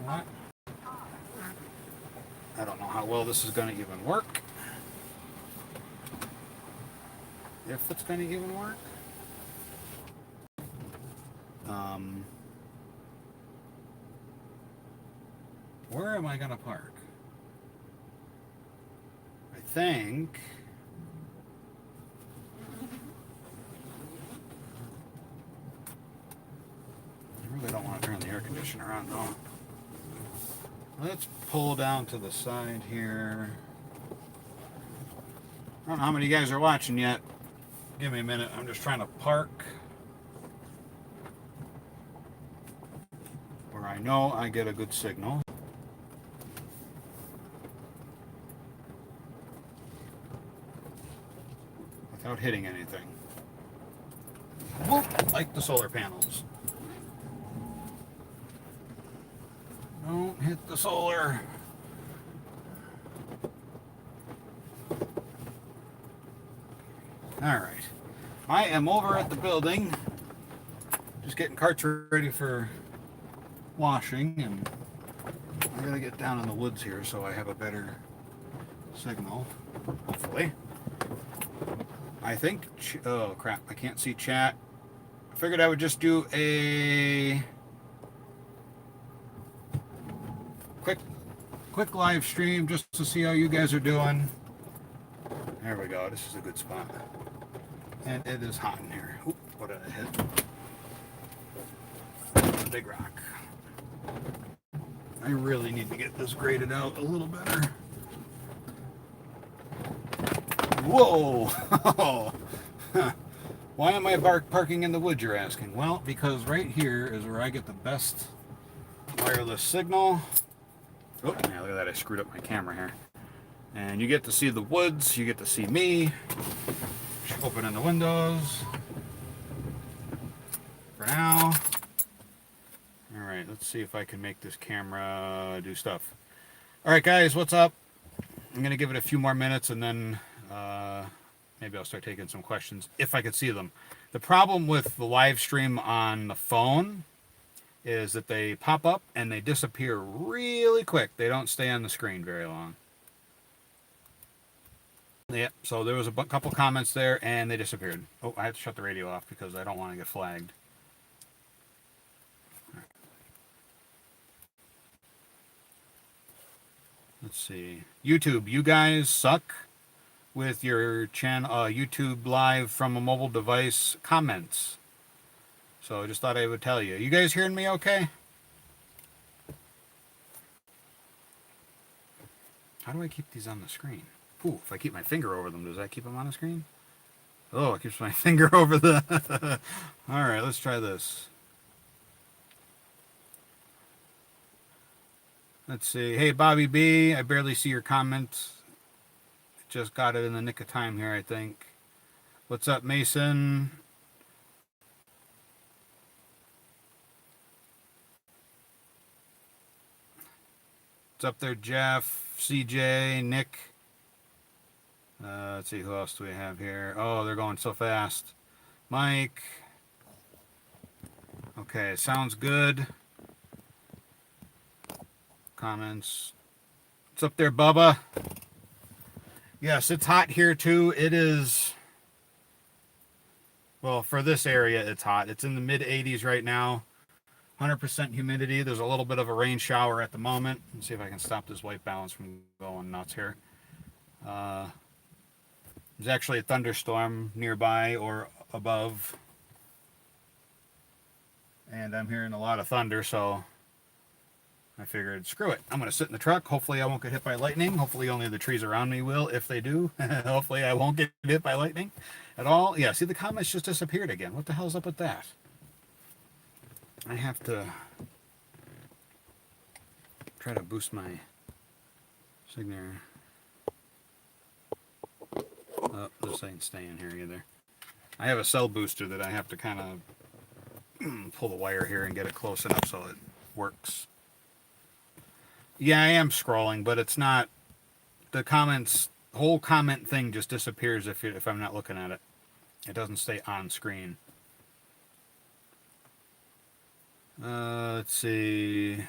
what? I don't know how well this is going to even work. If it's going to even work. Where am I going to park? I think... I really don't want to turn the air conditioner on though. Let's pull down to the side here. I don't know how many of you guys are watching yet. Give me a minute. I'm just trying to park where I know I get a good signal. Without hitting anything. Whoop, like the solar panels. Don't hit the solar. Alright. I am over at the building. Just getting carts ready for washing, and I gotta get down in the woods here so I have a better signal. Hopefully. I think... oh crap, I can't see chat. I figured I would just do a quick live stream just to see how you guys are doing. There we go. This is a good spot. And it is hot in here. Oop, what did I hit? A big rock. I really need to get this graded out a little better. Whoa! Why am I parking in the woods, you're asking? Well, because right here is where I get the best wireless signal. Oh, yeah, look at that. I screwed up my camera here. And you get to see the woods. You get to see me. Opening the windows. For now. Alright, let's see if I can make this camera do stuff. Alright, guys, what's up? I'm going to give it a few more minutes and then maybe I'll start taking some questions if I could see them. The problem with the live stream on the phone is that they pop up and they disappear really quick. They don't stay on the screen very long. Yep, so there was a couple comments there and they disappeared. Oh, I have to shut the radio off because I don't want to get flagged. Let's see. YouTube, you guys suck with your YouTube live from a mobile device comments. So I just thought I would tell you. You guys hearing me okay? How do I keep these on the screen? Ooh, if I keep my finger over them, does that keep them on the screen? Oh, it keeps my finger over the... Alright, let's try this. Let's see. Hey, Bobby B. I barely see your comment. Just got it in the nick of time here, I think. What's up, Mason? What's up there, Jeff, CJ, Nick? Let's see, who else do we have here? Oh, they're going so fast. Mike. Okay, sounds good. Comments. What's up there, Bubba? Yes, it's hot here too. It is, well, for this area, it's hot. It's in the mid 80s right now. 100% humidity. There's a little bit of a rain shower at the moment. Let's see if I can stop this white balance from going nuts here. There's actually a thunderstorm nearby or above. And I'm hearing a lot of thunder, so I figured, screw it. I'm going to sit in the truck. Hopefully I won't get hit by lightning. Hopefully only the trees around me will, if they do. Hopefully I won't get hit by lightning at all. Yeah, see, the comments just disappeared again. What the hell's up with that? I have to try to boost my signal. Oh, this ain't staying here either. I have a cell booster that I have to kind of pull the wire here and get it close enough so it works. Yeah, I am scrolling, but it's not, the comments, whole comment thing just disappears if I'm not looking at it. It doesn't stay on screen. Let's see.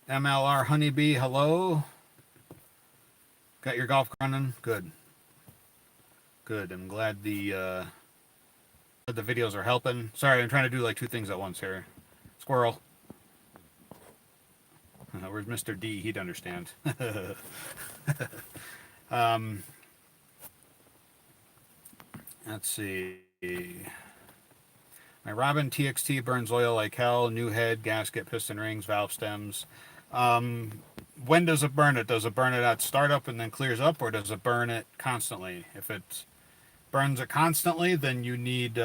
MLR Honeybee, hello. Got your golf running? Good. Good. I'm glad the videos are helping. Sorry, I'm trying to do like two things at once here. Squirrel. Where's Mr. D? He'd understand. Let's see. My Robin TXT burns oil like hell. New head, gasket, piston rings, valve stems. When does it burn it? Does it burn it at startup and then clears up, or does it burn it constantly? If it burns it constantly, then you need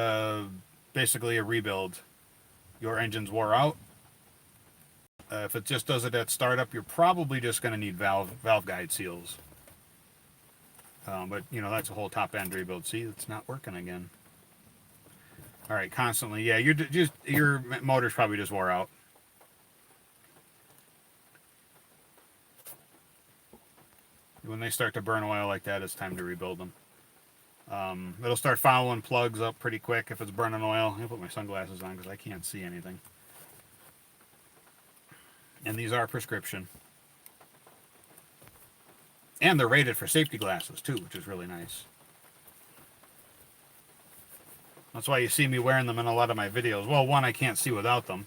basically a rebuild. Your engine's wore out. If it just does it at startup, you're probably just going to need valve guide seals. But, you know, that's a whole top end rebuild. See, it's not working again. All right, constantly. Yeah, your motor's probably just wore out. When they start to burn oil like that, it's time to rebuild them. It'll start following plugs up pretty quick if it's burning oil. I'll put my sunglasses on because I can't see anything. And these are prescription. And they're rated for safety glasses too, which is really nice. That's why you see me wearing them in a lot of my videos. Well, one, I can't see without them.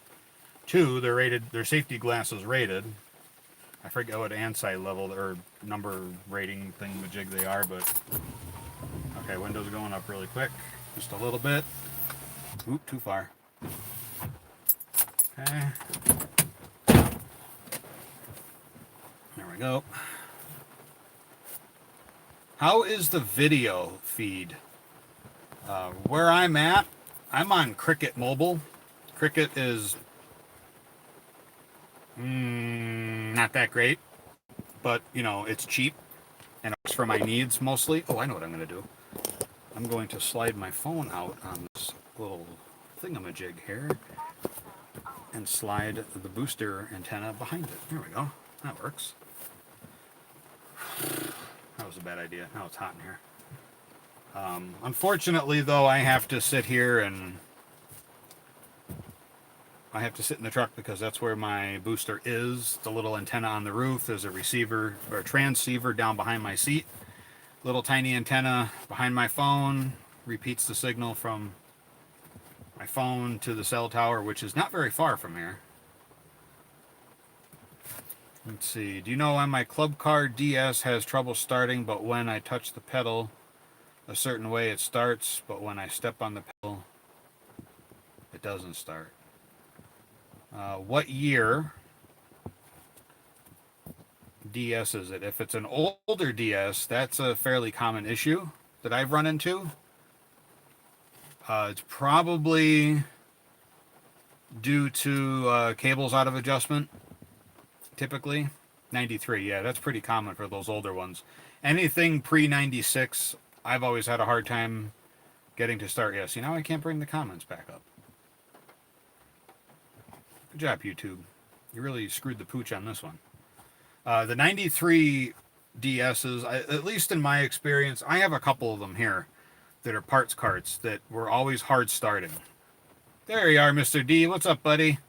Two, they're safety glasses rated. I forget what ANSI level or number rating thingamajig they are, but okay, windows going up really quick, just a little bit. Oop, too far. Okay. There we go. How is the video feed? Where I'm at, I'm on Cricket Mobile. Cricket is not that great, but you know, it's cheap and it's for my needs mostly. Oh, I know what I'm going to do. I'm going to slide my phone out on this little thingamajig here and slide the booster antenna behind it. There we go. That works. That was a bad idea. Now it's hot in here. Unfortunately, though, I have to sit here and I have to sit in the truck because that's where my booster is. The little antenna on the roof. There's a receiver or a transceiver down behind my seat. Little tiny antenna behind my phone repeats the signal from my phone to the cell tower, which is not very far from here. Let's see. Do you know why my Club Car DS has trouble starting, but when I touch the pedal a certain way it starts, but when I step on the pedal it doesn't start? What year DS is it? If it's an older DS, that's a fairly common issue that I've run into. It's probably due to cables out of adjustment, typically. 93, yeah, that's pretty common for those older ones. Anything pre-96, I've always had a hard time getting to start. Yeah, see, now I can't bring the comments back up. Good job, YouTube. You really screwed the pooch on this one. The 93 DSs, at least in my experience, I have a couple of them here that are parts carts that were always hard starting. There you are, Mr. D. What's up, buddy?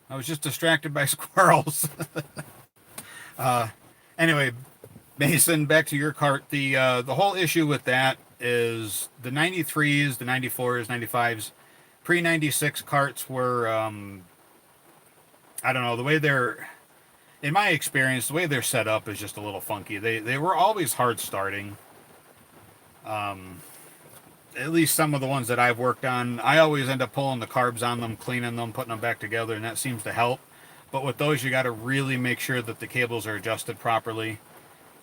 I was just distracted by squirrels. Anyway, Mason, back to your cart. The whole issue with that is the 93s, the 94s, 95s, pre-96 carts were, I don't know, the way they're, in my experience, the way they're set up is just a little funky. They were always hard starting. At least some of the ones that I've worked on, I always end up pulling the carbs on them, cleaning them, putting them back together, and that seems to help. But with those, you got to really make sure that the cables are adjusted properly.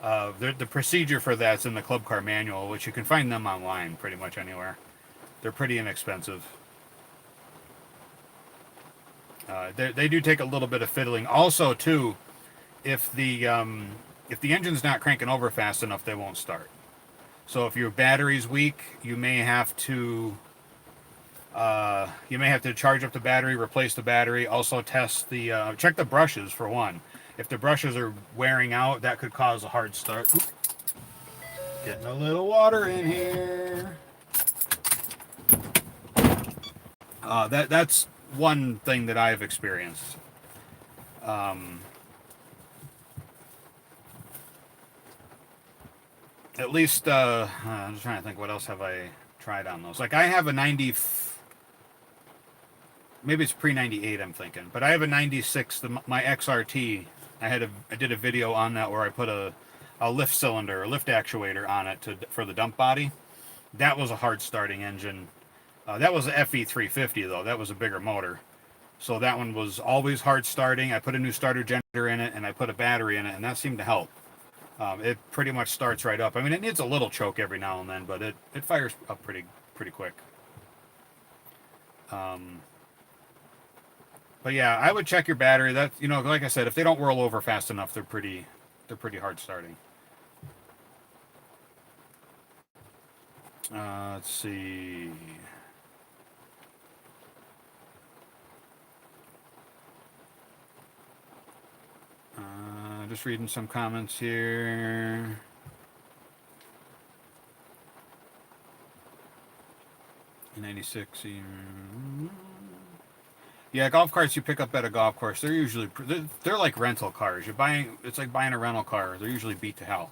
The procedure for that's in the Club Car manual, which you can find them online pretty much anywhere. They're pretty inexpensive. They do take a little bit of fiddling. Also, too, if the engine's not cranking over fast enough, they won't start. So if your battery's weak, you may have to charge up the battery, replace the battery. Also test the check the brushes for one. If the brushes are wearing out, that could cause a hard start. Oop. Getting a little water in here. That's one thing that I've experienced. At least, I'm just trying to think what else have I tried on those. Like I have a 90, maybe it's pre-98 I'm thinking, but I have a 96, my XRT. I did a video on that where I put a lift cylinder, a lift actuator on it for the dump body. That was a hard starting engine. That was a FE350 though. That was a bigger motor. So that one was always hard starting. I put a new starter generator in it and I put a battery in it, and that seemed to help. It pretty much starts right up. I mean, it needs a little choke every now and then, but it fires up pretty quick. But yeah, I would check your battery. That, you know, like I said, if they don't roll over fast enough, they're pretty hard starting. Let's see. Just reading some comments here. '96. Yeah, golf carts you pick up at a golf course, they're usually they're like rental cars. It's like buying a rental car. They're usually beat to hell.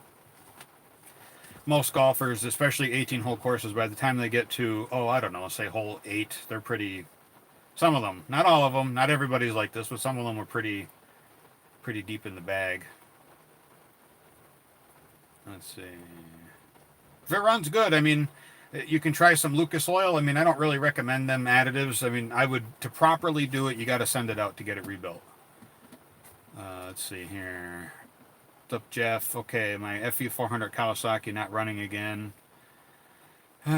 Most golfers, especially 18-hole courses, by the time they get to, I don't know, say hole 8, they're pretty. Some of them, not all of them, not everybody's like this, but some of them are pretty deep in the bag. Let's see. If it runs good, I mean, you can try some Lucas oil. I mean, I don't really recommend them additives. I mean, to properly do it, you got to send it out to get it rebuilt. Let's see here. What's up, Jeff? Okay, my FE400 Kawasaki not running again.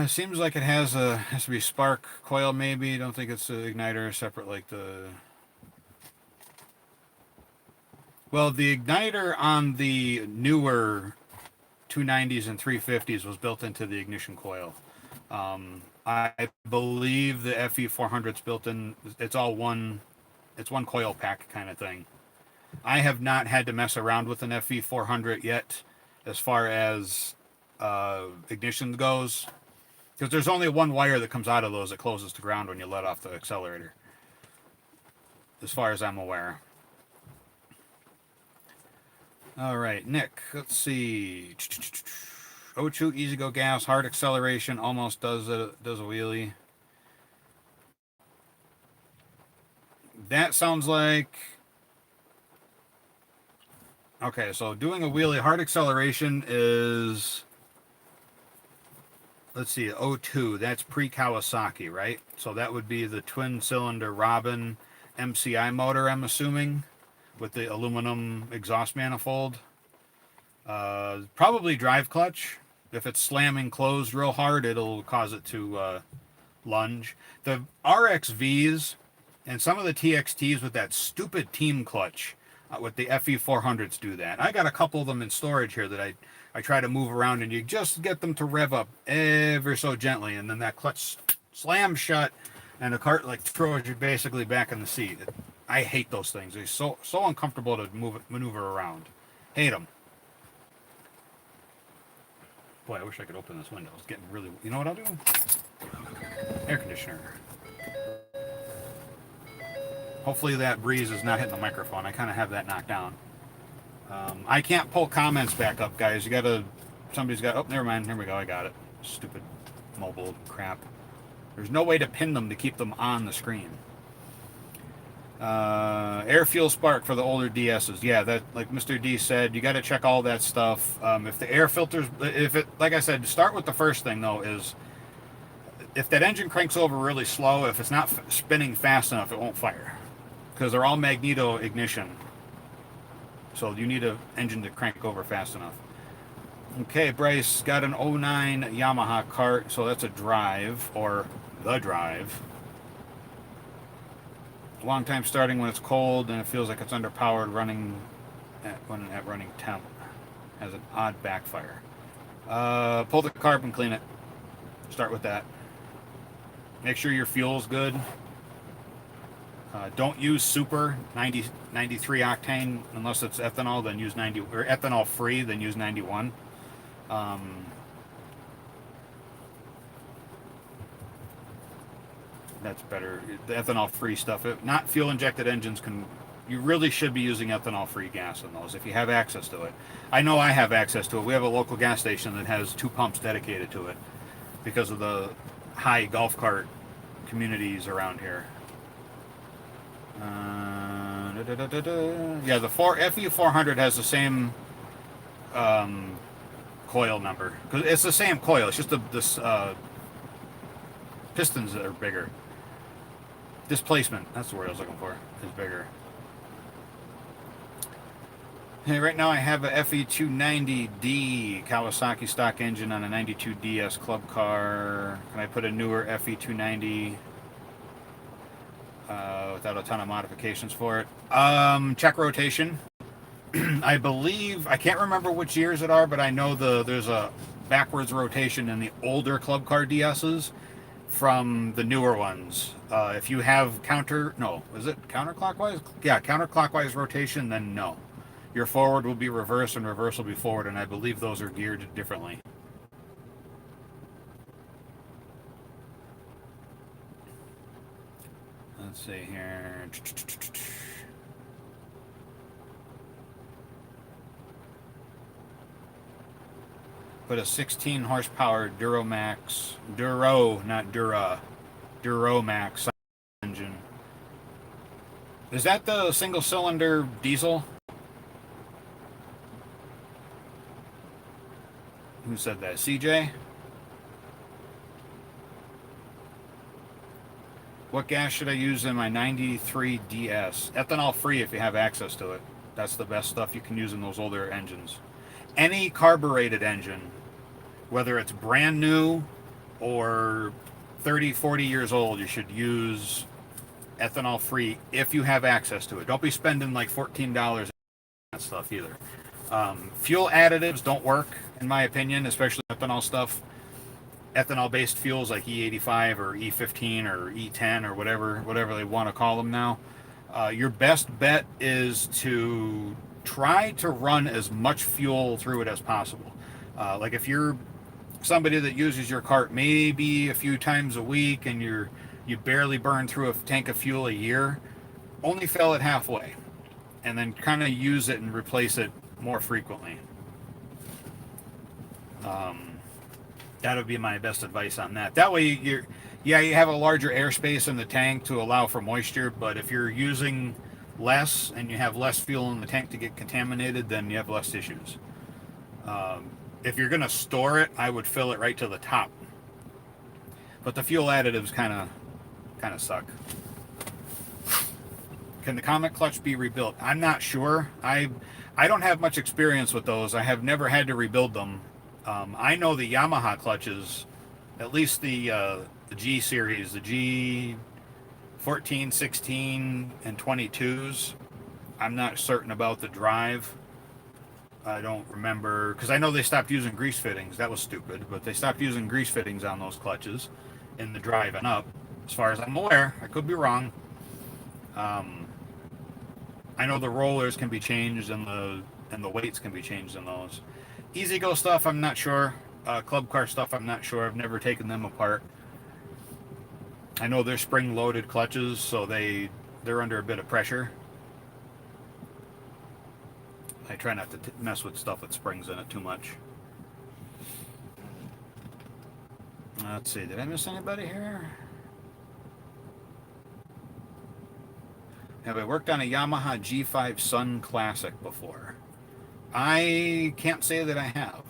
Seems like it has to be spark coil maybe. Don't think it's an igniter separate like the. Well, the igniter on the newer 290s and 350s was built into the ignition coil. I believe the FE400's built in. It's one coil pack kind of thing. I have not had to mess around with an FE400 yet, as far as ignition goes, because there's only one wire that comes out of those that closes to ground when you let off the accelerator, as far as I'm aware. All right, Nick, let's see. O2 Easy Go Gas, hard acceleration, almost does a wheelie. That sounds like. Okay, so doing a wheelie, hard acceleration is. Let's see, O2, that's pre-Kawasaki, right? So that would be the twin-cylinder Robin MCI motor, I'm assuming, with the aluminum exhaust manifold. Probably drive clutch. If it's slamming closed real hard, it'll cause it to lunge. The RXVs and some of the TXTs with that stupid team clutch, with the FE400s do that. I got a couple of them in storage here that I try to move around, and you just get them to rev up ever so gently, and then that clutch slams shut, and the cart like throws you basically back in the seat. I hate those things. They're so uncomfortable to maneuver around. Hate them. Boy, I wish I could open this window. It's getting really. You know what I'll do? Air conditioner. Hopefully that breeze is not hitting the microphone. I kind of have that knocked down. I can't pull comments back up, guys. Somebody's got. Oh, never mind. Here we go. I got it. Stupid mobile crap. There's no way to pin them to keep them on the screen. Air fuel spark for the older DSs. Yeah, that, like Mr. D said, you got to check all that stuff. If the air filters, like I said, start with the first thing though, is if that engine cranks over really slow, if it's not spinning fast enough, it won't fire, because they're all magneto ignition. So you need an engine to crank over fast enough. Okay, Bryce got an 09 Yamaha cart, so that's a drive, or the drive. Long time starting when it's cold, and it feels like it's underpowered running at running temp. Has an odd backfire. Pull the carb and clean it. Start with that. Make sure your fuel's good. Don't use super 93 octane unless it's ethanol. Then use 90, or ethanol free. Then use 91. That's better. The ethanol-free stuff, not fuel-injected engines you really should be using ethanol-free gas in those if you have access to it. I know I have access to it. We have a local gas station that has 2 pumps dedicated to it because of the high golf cart communities around here. Yeah, the FE400 has the same coil number. Cause it's the same coil. It's just the pistons that are bigger. Displacement, that's the word I was looking for, is bigger. Hey, right now I have a FE290D Kawasaki stock engine on a 92 DS club car. Can I put a newer FE290 without a ton of modifications for it? Check rotation. I believe, I can't remember which years it are, but I know there's a backwards rotation in the older club car DSs from the newer ones. If you have counterclockwise? Yeah, counterclockwise rotation, then no. Your forward will be reverse and reverse will be forward, and I believe those are geared differently. Let's see here. Put a 16 horsepower Duromax, Duromax engine. Is that the single cylinder diesel? Who said that? CJ? What gas should I use in my 93 DS? Ethanol free if you have access to it. That's the best stuff you can use in those older engines. Any carbureted engine, whether it's brand new or 30, 40 years old, you should use ethanol free if you have access to it. Don't be spending like $14 on that stuff either. Fuel additives don't work, in my opinion, especially ethanol stuff. Ethanol-based fuels like E85 or E15 or E10 or whatever they want to call them now. Your best bet is to try to run as much fuel through it as possible. Like if you're somebody that uses your cart maybe a few times a week and you barely burn through a tank of fuel a year, only fill it halfway and then kind of use it and replace it more frequently. That would be my best advice on that. That way you have a larger airspace in the tank to allow for moisture, but if you're using less and you have less fuel in the tank to get contaminated, then you have less issues. If you're going to store it, I would fill it right to the top. But the fuel additives kind of suck. Can the Comet clutch be rebuilt? I'm not sure. I don't have much experience with those. I have never had to rebuild them. I know the Yamaha clutches, at least the G series, the G 14, 16, and 22s. I'm not certain about the drive. I don't remember, because I know they stopped using grease fittings. That was stupid, but they stopped using grease fittings on those clutches in the drive and up. As far as I'm aware, I could be wrong. I know the rollers can be changed and the weights can be changed in those. Easy Go stuff, I'm not sure. Club car stuff, I'm not sure. I've never taken them apart. I know they're spring-loaded clutches, so they're under a bit of pressure. I try not to mess with stuff with springs in it too much. Let's see, did I miss anybody here? Have I worked on a Yamaha G5 Sun Classic before? I can't say that I have.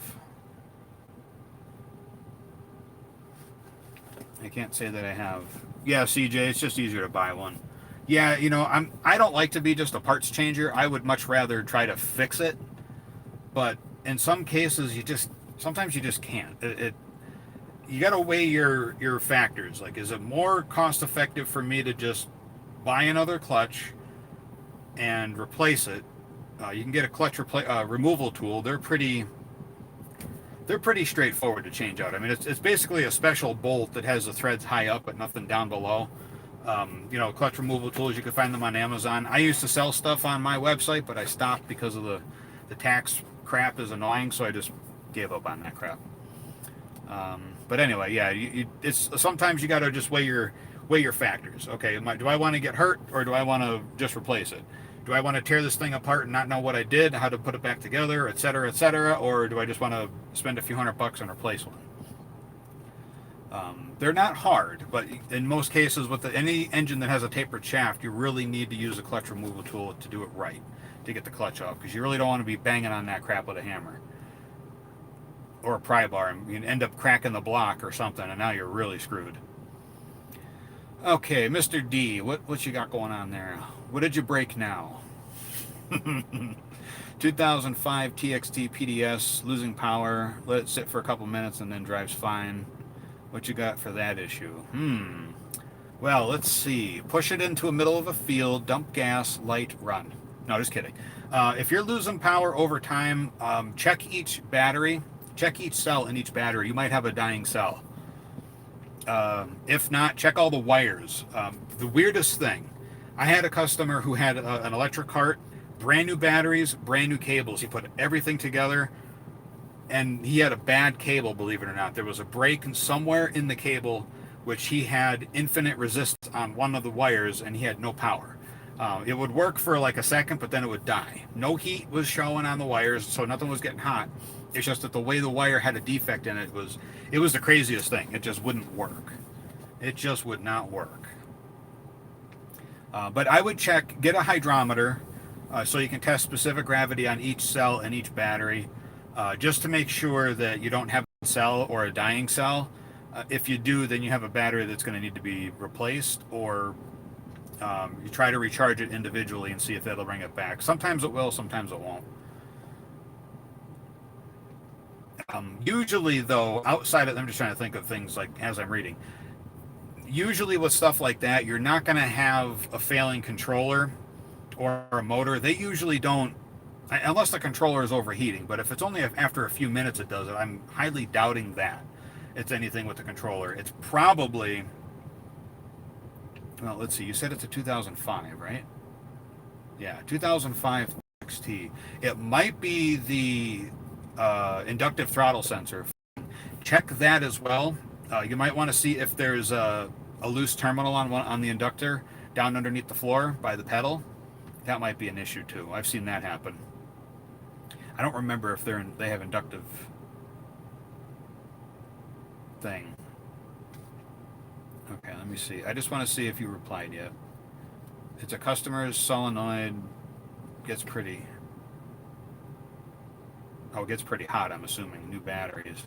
I can't say that I have. Yeah, CJ, it's just easier to buy one. Yeah, I don't like to be just a parts changer. I would much rather try to fix it. But in some cases, sometimes you just can't. You got to weigh your factors. Like, is it more cost effective for me to just buy another clutch and replace it? You can get a clutch removal tool. They're pretty straightforward to change out. I mean, it's basically a special bolt that has the threads high up but nothing down below. Clutch removal tools, you can find them on Amazon. I used to sell stuff on my website, but I stopped because of the tax crap is annoying, so I just gave up on that crap. But anyway, yeah, it's sometimes you got to just weigh weigh your factors. Okay, do I want to get hurt, or do I want to just replace it? Do I want to tear this thing apart and not know what I did, how to put it back together, etc., or do I just want to spend a few $100 and replace one? They're not hard, but in most cases, with any engine that has a tapered shaft, you really need to use a clutch removal tool to do it right, to get the clutch off, because you really don't want to be banging on that crap with a hammer or a pry bar, and you end up cracking the block or something, and now you're really screwed. Okay, Mr. D, what you got going on there? What did you break now? 2005 TXT PDS, losing power, let it sit for a couple minutes and then drives fine. What you got for that issue? Well, let's see. Push it into the middle of a field, dump gas, light, run. No, just kidding. If you're losing power over time, check each battery, check each cell in each battery. You might have a dying cell. If not, check all the wires. The weirdest thing, I had a customer who had an electric cart, brand new batteries, brand new cables. He put everything together, and he had a bad cable, believe it or not. There was a break somewhere in the cable, which he had infinite resistance on one of the wires, and he had no power. It would work for like a second, but then it would die. No heat was showing on the wires, so nothing was getting hot. It's just that the way the wire had a defect in it was the craziest thing. It just wouldn't work. It just would not work. But I would get a hydrometer, so you can test specific gravity on each cell and each battery, just to make sure that you don't have a cell or a dying cell. If you do, then you have a battery that's going to need to be replaced, or you try to recharge it individually and see if that'll bring it back. Sometimes it will, sometimes it won't. Usually, though, outside of, I'm just trying to think of things like as I'm reading. Usually with stuff like that, you're not going to have a failing controller or a motor. They usually don't, unless the controller is overheating. But if it's only after a few minutes it does it, I'm highly doubting that it's anything with the controller. It's probably, well, let's see, you said it's a 2005, right? Yeah, 2005 XT. It might be the inductive throttle sensor. Check that as well. You might want to see if there's a loose terminal on the inductor down underneath the floor by the pedal. That might be an issue too. I've seen that happen. I don't remember if they have inductive thing. Okay, let me see. I just want to see if you replied yet. It's a customer's solenoid. Gets pretty hot, I'm assuming. New batteries.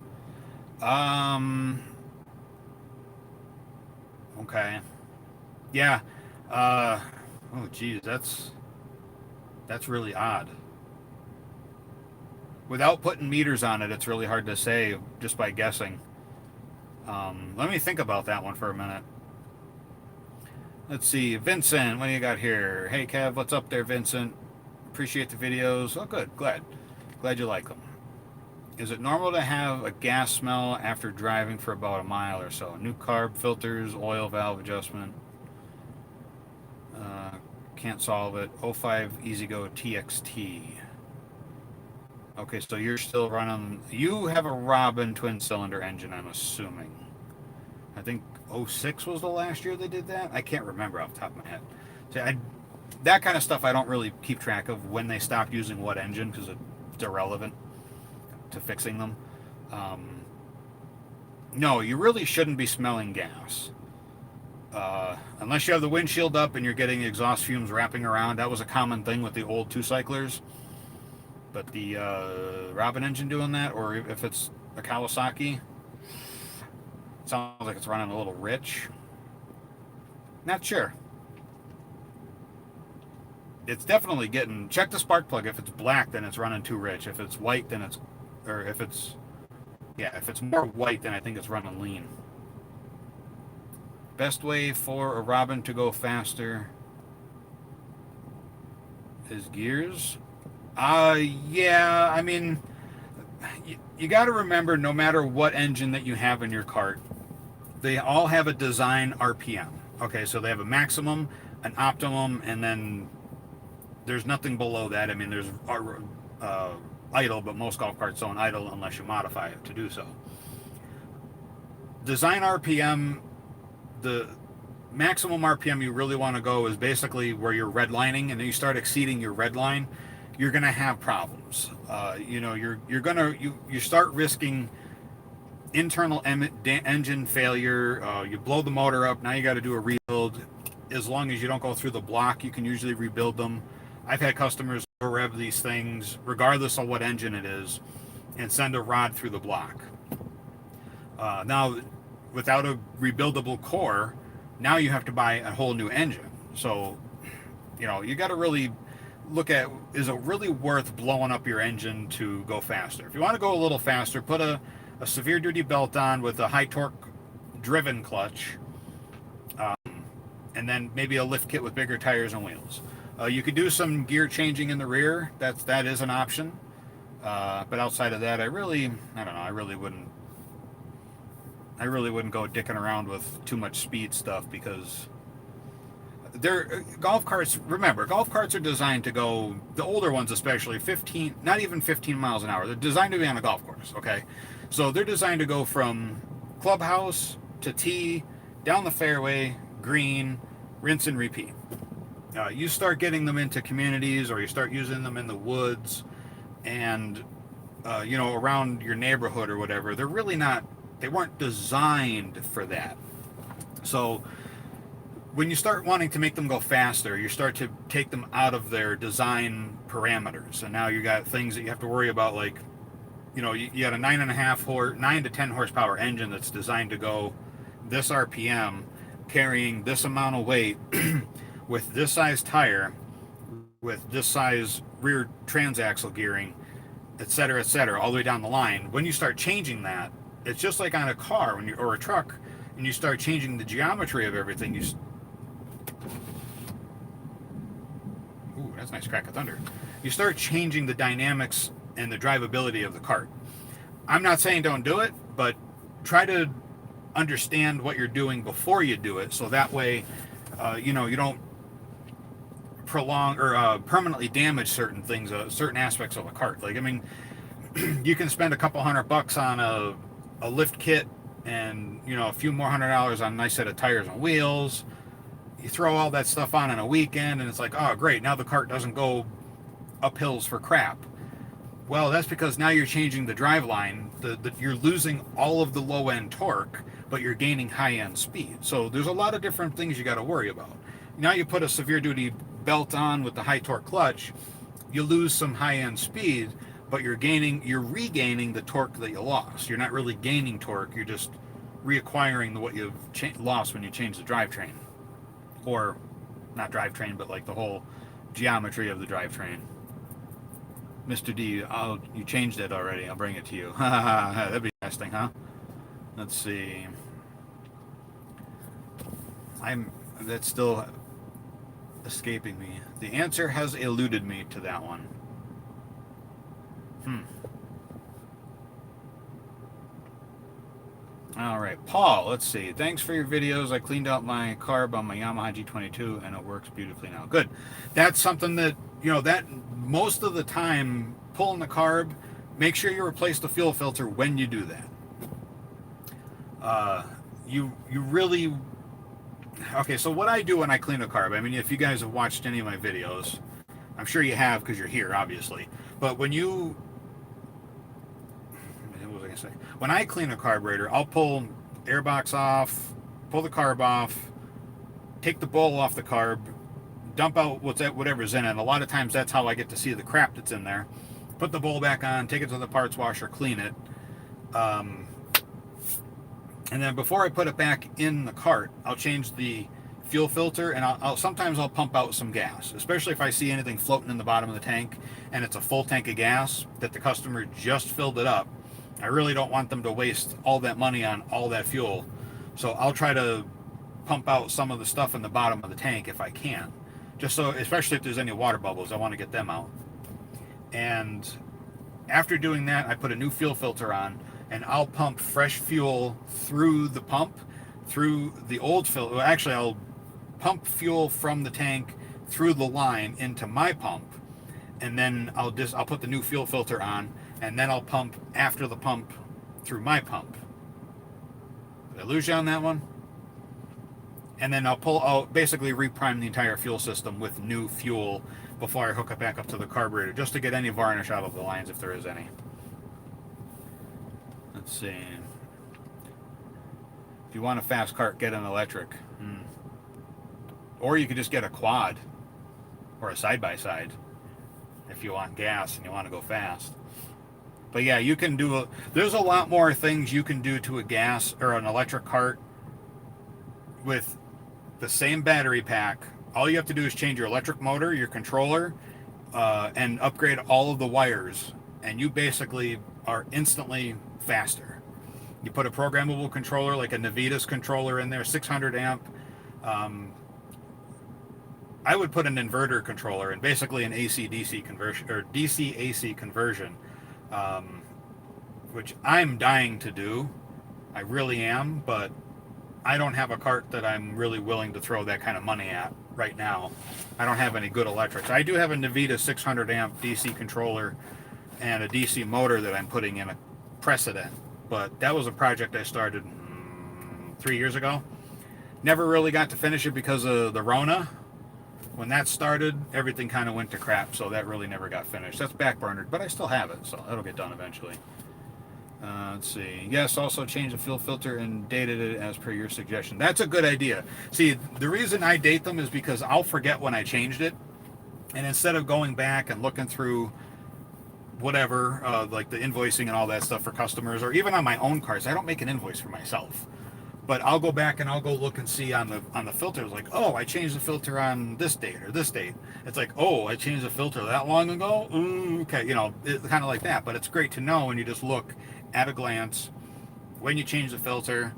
Okay. Yeah. Oh geez, that's really odd. Without putting meters on it, it's really hard to say just by guessing. Let me think about that one for a minute. Let's see, Vincent, what do you got here? Hey Kev, what's up there, Vincent? Appreciate the videos. Oh good, glad you like them. Is it normal to have a gas smell after driving for about a mile or so? New carb filters, oil valve adjustment. Can't solve it. 05 EasyGo TXT. Okay, so you're still running. You have a Robin twin cylinder engine, I'm assuming. I think 06 was the last year they did that. I can't remember off the top of my head. See, that kind of stuff I don't really keep track of when they stopped using what engine, because it's irrelevant to fixing them. No, you really shouldn't be smelling gas. Unless you have the windshield up and you're getting exhaust fumes wrapping around. That was a common thing with the old two-cyclers. But the Robin engine doing that, or if it's a Kawasaki, it sounds like it's running a little rich. Not sure. It's definitely getting... Check the spark plug. If it's black, then it's running too rich. If it's white, then it's... Or if it's... Yeah, if it's more white, then I think it's running lean. Best way for a Robin to go faster is gears. Yeah, I mean, you got to remember, no matter what engine that you have in your cart, they all have a design RPM. Okay, so they have a maximum, an optimum, and then there's nothing below that. I mean, there's idle, but most golf carts don't idle unless you modify it to do so. Design RPM, maximum RPM you really want to go is basically where you're redlining, and then you start exceeding your red line, you're gonna have problems. You start risking internal engine failure. You blow the motor up. Now you got to do a rebuild. As long as you don't go through the block, you can usually rebuild them. I've had customers rev these things, regardless of what engine it is, and send a rod through the block. Now, without a rebuildable core, now you have to buy a whole new engine. So, you got to really look at, is it really worth blowing up your engine to go faster? If you want to go a little faster, put a severe duty belt on with a high torque driven clutch, and then maybe a lift kit with bigger tires and wheels. You could do some gear changing in the rear. That is an option. But outside of that, I really wouldn't go dicking around with too much speed stuff, because golf carts. Remember, golf carts are designed to go, the older ones especially, 15, not even 15 miles an hour. They're designed to be on a golf course. Okay, so they're designed to go from clubhouse to tee, down the fairway, green, rinse and repeat. You start getting them into communities, or you start using them in the woods, and around your neighborhood or whatever. They're really not. They weren't designed for that. So when you start wanting to make them go faster, you start to take them out of their design parameters, and now you got things that you have to worry about, like, you got a 9 to 10 horsepower engine that's designed to go this RPM, carrying this amount of weight, with this size tire, with this size rear transaxle gearing, etc., all the way down the line. When you start changing that, it's just like on a car or a truck, and you start changing the geometry of everything. Ooh, that's a nice crack of thunder. You start changing the dynamics and the drivability of the cart. I'm not saying don't do it, but try to understand what you're doing before you do it, so that way, you don't prolong or permanently damage certain things, certain aspects of a cart. Like, I mean, you can spend a couple $100 on a lift kit, and a few more $100 on a nice set of tires and wheels. You throw all that stuff on a weekend, and it's like, oh great, now the cart doesn't go up hills for crap. Well, that's because now you're changing the drive line. You're losing all of the low end torque, but you're gaining high end speed. So there's a lot of different things you got to worry about. Now you put a severe duty belt on with the high torque clutch, you lose some high end speed, but you're regaining the torque that you lost. You're not really gaining torque, you're just reacquiring what you've lost when you change the drivetrain. Or not drivetrain, but like the whole geometry of the drivetrain. Mr. D, you changed it already. I'll bring it to you. That'd be interesting, huh? Let's see. That's still escaping me. The answer has eluded me to that one. Alright, Paul, let's see. Thanks for your videos. I cleaned out my carb on my Yamaha G22 and it works beautifully now. Good. That's something that, that most of the time, pulling the carb, make sure you replace the fuel filter when you do that. You really... Okay, so what I do when I clean a carb, I mean, if you guys have watched any of my videos, I'm sure you have because you're here, obviously. But when you... What was I going to say? When I clean a carburetor, I'll pull airbox off, pull the carb off, take the bowl off the carb, dump out whatever's in it. A lot of times that's how I get to see the crap that's in there. Put the bowl back on, take it to the parts washer, clean it. And then before I put it back in the cart, I'll change the fuel filter, and sometimes I'll pump out some gas, especially if I see anything floating in the bottom of the tank and it's a full tank of gas that the customer just filled it up. I really don't want them to waste all that money on all that fuel. So I'll try to pump out some of the stuff in the bottom of the tank if I can. Just so, especially if there's any water bubbles, I want to get them out. And after doing that, I put a new fuel filter on, and I'll pump fresh fuel through the pump, through the old filter. Well, actually, I'll pump fuel from the tank through the line into my pump, and then I'll put the new fuel filter on, and then I'll pump after the pump through my pump. Did I lose you on that one? and then I'll pull out, basically reprime the entire fuel system with new fuel before I hook it back up to the carburetor, just to get any varnish out of the lines if there is any. Let's see. If you want a fast cart, get an electric. Or you could just get a quad or a side-by-side if you want gas and you want to go fast. But yeah, you can do there's a lot more things you can do to a gas or an electric cart with the same battery pack. All you have to do is change your electric motor, your controller, and upgrade all of the wires, and you basically are instantly faster. You put a programmable controller like a Navitas controller in there, 600 amp. I would put an inverter controller and basically an AC-DC conversion or DC-AC conversion, which I'm dying to do. I really am, but I don't have a cart that I'm really willing to throw that kind of money at right now. I don't have any good electrics. I do have a Navita 600 amp DC controller and a DC motor that I'm putting in a precedent, but that was a project I started 3 years ago. Never really got to finish it because of the Rona. When that started, everything kind of went to crap, so that really never got finished. That's backburnered, but I still have it, so it'll get done eventually. Let's see. Yes, also change the fuel filter and dated it as per your suggestion. That's a good idea. See, the reason I date them is because I'll forget when I changed it, and instead of going back and looking through whatever, like the invoicing and all that stuff for customers, or even on my own cars, I don't make an invoice for myself. But I'll go back and I'll go look and see on the filter. It's like, oh, I changed the filter on this date or this date. It's like, oh, I changed the filter that long ago. Okay, it's kind of like that. But it's great to know when you just look at a glance. When you change the filter,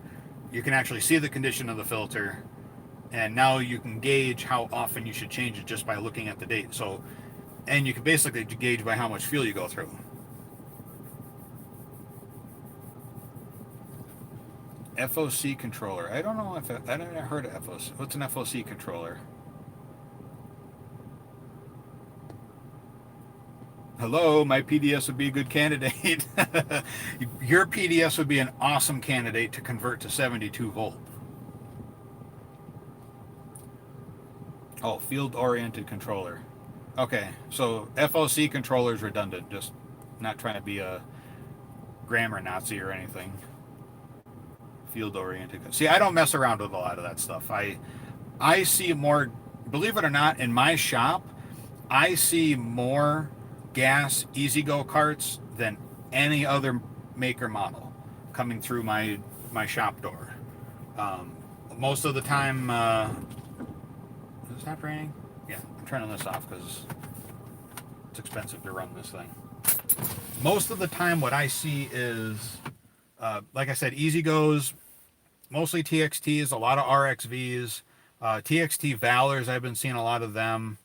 you can actually see the condition of the filter, and now you can gauge how often you should change it just by looking at the date. So, and you can basically gauge by how much fuel you go through. FOC controller. I don't know if I never heard of FOC. What's an FOC controller? Hello, my PDS would be a good candidate. Your PDS would be an awesome candidate to convert to 72 volt. Oh, field-oriented controller. Okay, so FOC controller is redundant. Just not trying to be a grammar Nazi or anything. Field-oriented. See, I don't mess around with a lot of that stuff. I see more, believe it or not, in my shop, I see more gas E-Z-Go carts than any other maker model coming through my shop door. Most of the time, is it stop raining? Yeah, I'm turning this off because it's expensive to run this thing. Most of the time, what I see is, like I said, E-Z-Go's, mostly TXTs, a lot of RXVs, TXT Valors. I've been seeing a lot of them.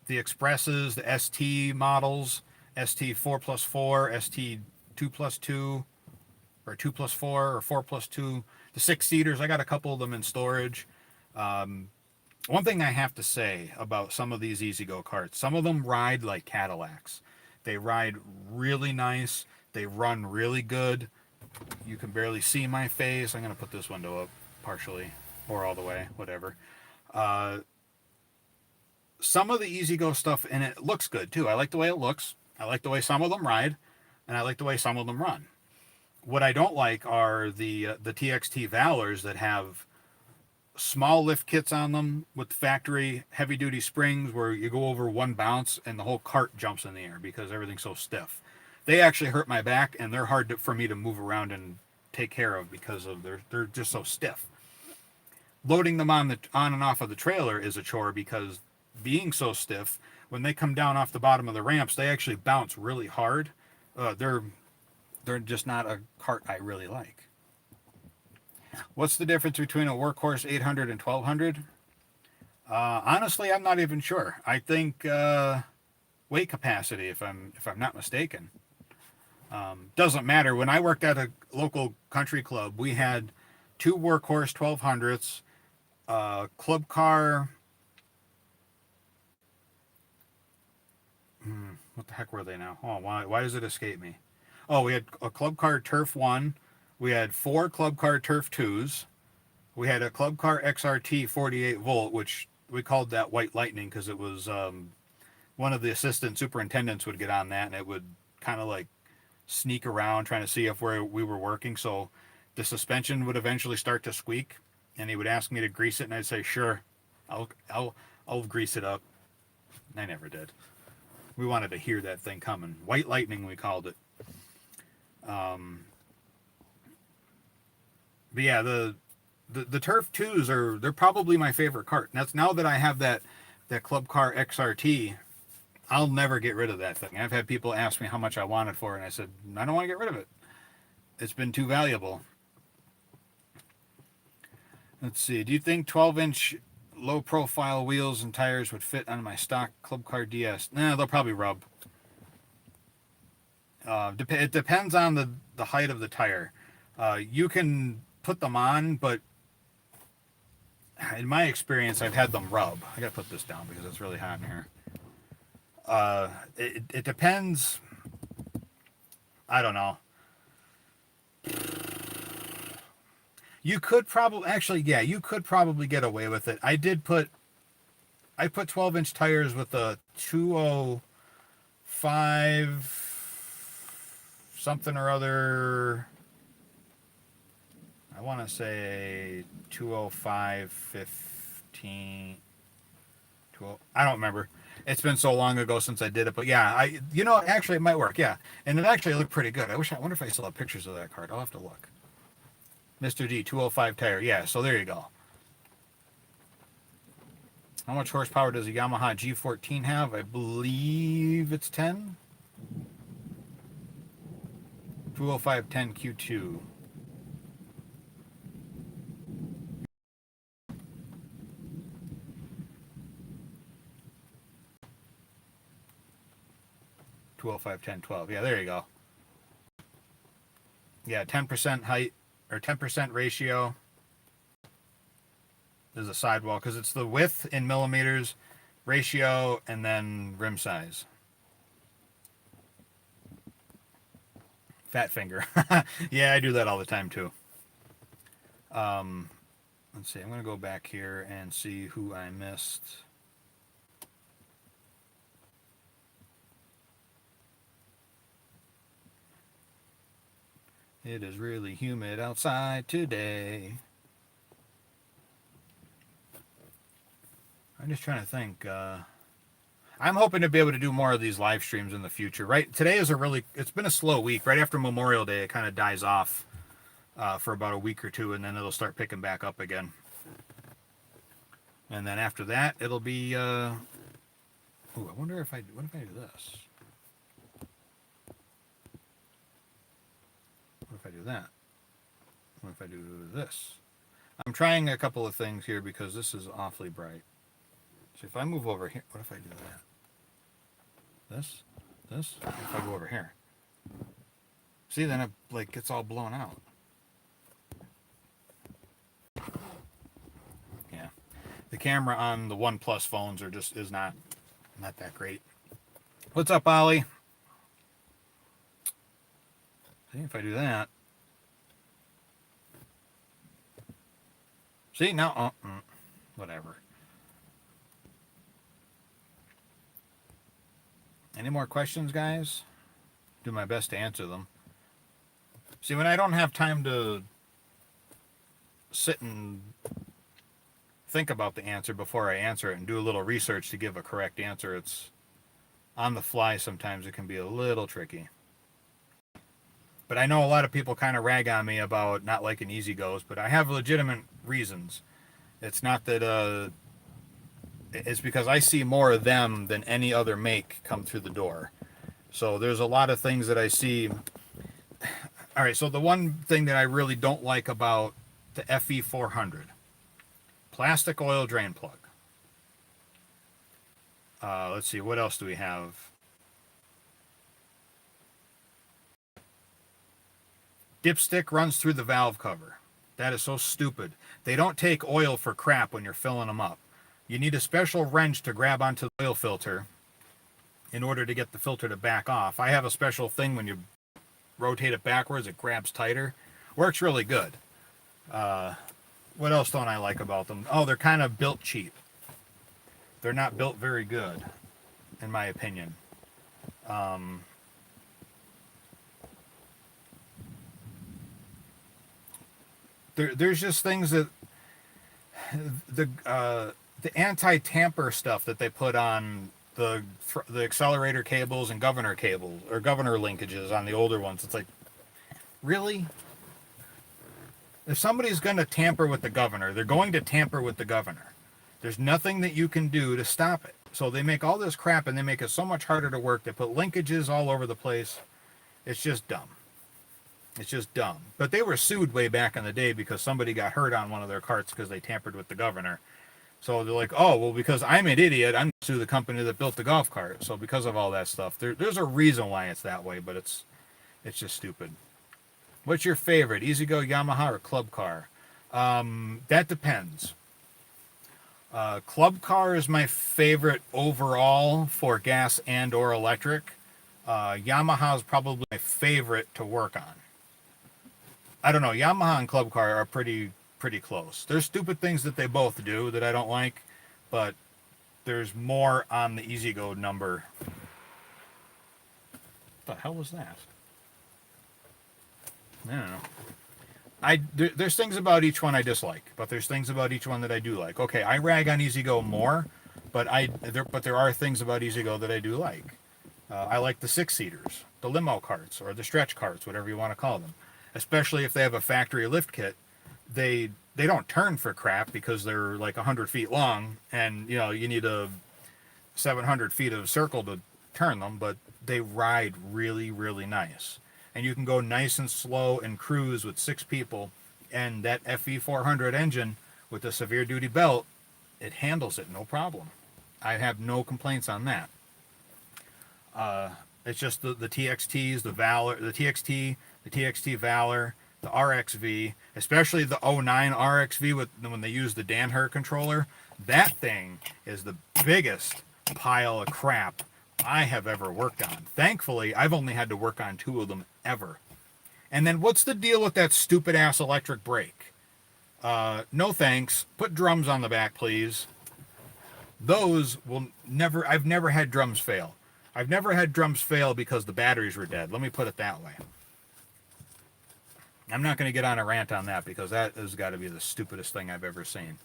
The Expresses, the ST models, ST 4+4, ST 2+2, or 2+4, or 4+2. The 6-seaters, I got a couple of them in storage. One thing I have to say about some of these E-Z-Go carts, some of them ride like Cadillacs. They ride really nice. They run really good. You can barely see my face. I'm going to put this window up partially or all the way, whatever. Some of the E-Z-Go stuff in it looks good too. I like the way it looks. I like the way some of them ride, and I like the way some of them run. What I don't like are the TXT Valors that have small lift kits on them with factory heavy-duty springs where you go over one bounce and the whole cart jumps in the air because everything's so stiff. They actually hurt my back, and they're hard for me to move around and take care of because of they're just so stiff. Loading them on and off of the trailer is a chore because being so stiff, when they come down off the bottom of the ramps, they actually bounce really hard. They're just not a cart I really like. What's the difference between a Workhorse 800 and 1200? Honestly, I'm not even sure. I think weight capacity, if I'm not mistaken. Doesn't matter. When I worked at a local country club, we had 2 Workhorse 1200s, club car. What the heck were they now? Oh, why does it escape me? Oh, we had a club car Turf 1. We had 4 club car Turf 2s. We had a Club Car XRT 48 volt, which we called that White Lightning because it was one of the assistant superintendents would get on that and it would kind of like sneak around trying to see if we were working. So the suspension would eventually start to squeak, and he would ask me to grease it, and I'd say, "Sure, I'll grease it up." And I never did. We wanted to hear that thing coming. White Lightning, we called it. But yeah, the Turf 2s they're probably my favorite cart. And that's now that I have that Club Car XRT, I'll never get rid of that thing. I've had people ask me how much I want it for, and I said, I don't want to get rid of it. It's been too valuable. Let's see. Do you think 12-inch low-profile wheels and tires would fit on my stock Club Car DS? Nah, they'll probably rub. It depends on the height of the tire. You can put them on, but in my experience, I've had them rub. I gotta put this down because it's really hot in here. It depends. I don't know. You could probably you could probably get away with it. I put 12-inch tires with a 205 something or other. I want to say 205.15. I don't remember. It's been so long ago since I did it, but yeah, actually it might work. Yeah, and it actually looked pretty good. I wonder if I still have pictures of that card. I'll have to look. Mr. D 205 tire. Yeah, so there you go. How much horsepower does a Yamaha G14 have? I believe it's 10. 205 10 Q2. Yeah, there you go. Yeah, 10% height or 10% ratio is a sidewall because it's the width in millimeters, ratio, and then rim size. Fat finger. Yeah, I do that all the time too. Let's see. I'm going to go back here and see who I missed. It is really humid outside today. I'm just trying to think. I'm hoping to be able to do more of these live streams in the future. Right, today is it's been a slow week. Right after Memorial Day, it kind of dies off for about a week or two, and then it'll start picking back up again. And then after that, it'll be. I wonder if what if I do this? What if I do that? What if I do this? I'm trying a couple of things here because this is awfully bright. So if I move over here, what if I do that? This? What if I go over here? See, then it gets all blown out. Yeah. The camera on the OnePlus phones is not that great. What's up, Ollie? See, if I do that. See, now, whatever. Any more questions, guys? Do my best to answer them. See, when I don't have time to sit and think about the answer before I answer it and do a little research to give a correct answer, it's on the fly. Sometimes it can be a little tricky. But I know a lot of people kind of rag on me about not liking Easy Goes, but I have legitimate reasons. It's not that it's because I see more of them than any other make come through the door. So there's a lot of things that I see. All right, so the one thing that I really don't like about the FE400, plastic oil drain plug. Let's see, what else do we have? Dipstick runs through the valve cover. That is so stupid. They don't take oil for crap when you're filling them up. You need a special wrench to grab onto the oil filter in order to get the filter to back off. I have a special thing when you rotate it backwards, it grabs tighter. Works really good. what else don't I like about them? Oh, they're kind of built cheap. They're not built very good, in my opinion. There's just things that the anti-tamper stuff that they put on the accelerator cables and governor cables or governor linkages on the older ones. It's like, really? If somebody's going to tamper with the governor, they're going to tamper with the governor. There's nothing that you can do to stop it. So they make all this crap and they make it so much harder to work. They put linkages all over the place. It's just dumb. It's just dumb. But they were sued way back in the day because somebody got hurt on one of their carts because they tampered with the governor. So they're like, oh, well, because I'm an idiot, I'm going to sue the company that built the golf cart. So because of all that stuff, there's a reason why it's that way, but it's just stupid. What's your favorite, E-Z-GO, Yamaha, or Club Car? That depends. Club Car is my favorite overall for gas and or electric. Yamaha is probably my favorite to work on. I don't know. Yamaha and Club Car are pretty close. There's stupid things that they both do that I don't like, but there's more on the E-Z-GO number. What the hell was that? I don't know. There's things about each one I dislike, but there's things about each one that I do like. Okay, I rag on E-Z-GO more, but there are things about E-Z-GO that I do like. I like the 6-seaters, the limo carts, or the stretch carts, whatever you want to call them. Especially if they have a factory lift kit, they don't turn for crap because they're like 100 feet long, and you need a 700 feet of circle to turn them, but they ride really, really nice. And you can go nice and slow and cruise with 6 people, and that FE400 engine with the severe duty belt, it handles it no problem. I have no complaints on that. It's just the TXTs, the Valor, the TXT, the TXT Valor, the RXV, especially the 09 RXV when they use the Danher controller. That thing is the biggest pile of crap I have ever worked on. Thankfully, I've only had to work on 2 of them ever. And then what's the deal with that stupid ass electric brake? No thanks. Put drums on the back, please. Those will never, I've never had drums fail. I've never had drums fail because the batteries were dead. Let me put it that way. I'm not going to get on a rant on that because that has got to be the stupidest thing I've ever seen.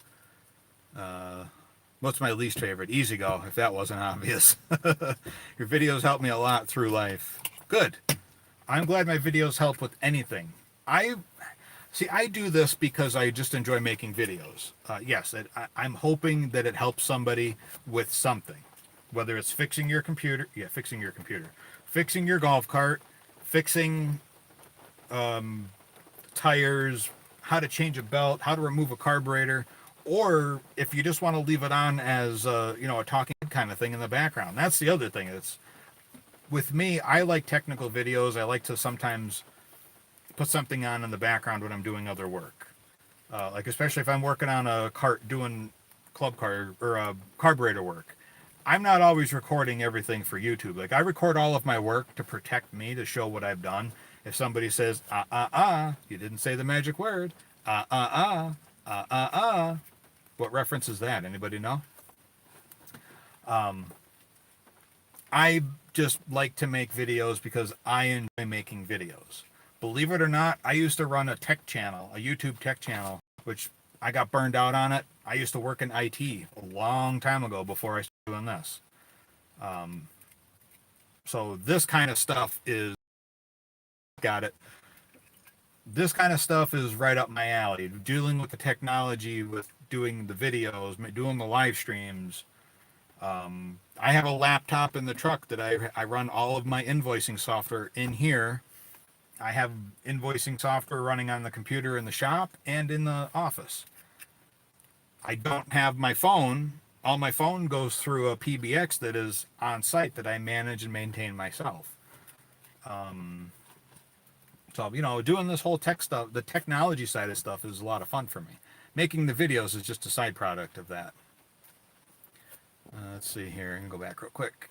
What's my least favorite? E-Z-GO, if that wasn't obvious. Your videos help me a lot through life. Good. I'm glad my videos help with anything. I do this because I just enjoy making videos. Yes, I'm hoping that it helps somebody with something. Whether it's fixing your computer, fixing your golf cart, fixing tires, how to change a belt, how to remove a carburetor, or if you just want to leave it on as a talking kind of thing in the background. That's the other thing. It's with me, I like technical videos. I like to sometimes put something on in the background when I'm doing other work. Like especially if I'm working on a cart doing club car or carburetor work. I'm not always recording everything for YouTube. Like I record all of my work to protect me, to show what I've done. If somebody says, you didn't say the magic word, what reference is that? Anybody know? I just like to make videos because I enjoy making videos. Believe it or not, I used to run a tech channel, a YouTube tech channel, which I got burned out on it. I used to work in IT a long time ago before I started doing this. So this kind of stuff is, got it. This kind of stuff is right up my alley. Dealing with the technology, with doing the videos, doing the live streams. I have a laptop in the truck that I run all of my invoicing software in here. I have invoicing software running on the computer in the shop and in the office. I don't have my phone. All my phone goes through a PBX that is on site that I manage and maintain myself. So, doing this whole tech stuff, the technology side of stuff is a lot of fun for me. Making the videos is just a side product of that. Let's see here. I can go back real quick.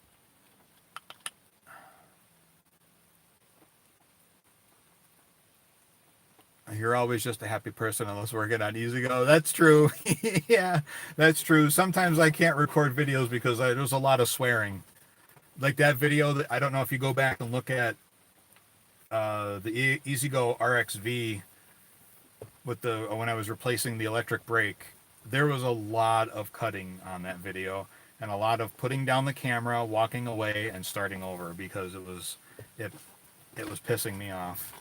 You're always just a happy person unless working on Easy Go. That's true. Yeah, that's true. Sometimes I can't record videos because there's a lot of swearing. Like that video that I don't know if you go back and look at the Easy Go RXV with the when I was replacing the electric brake. There was a lot of cutting on that video and a lot of putting down the camera, walking away, and starting over because it it was pissing me off.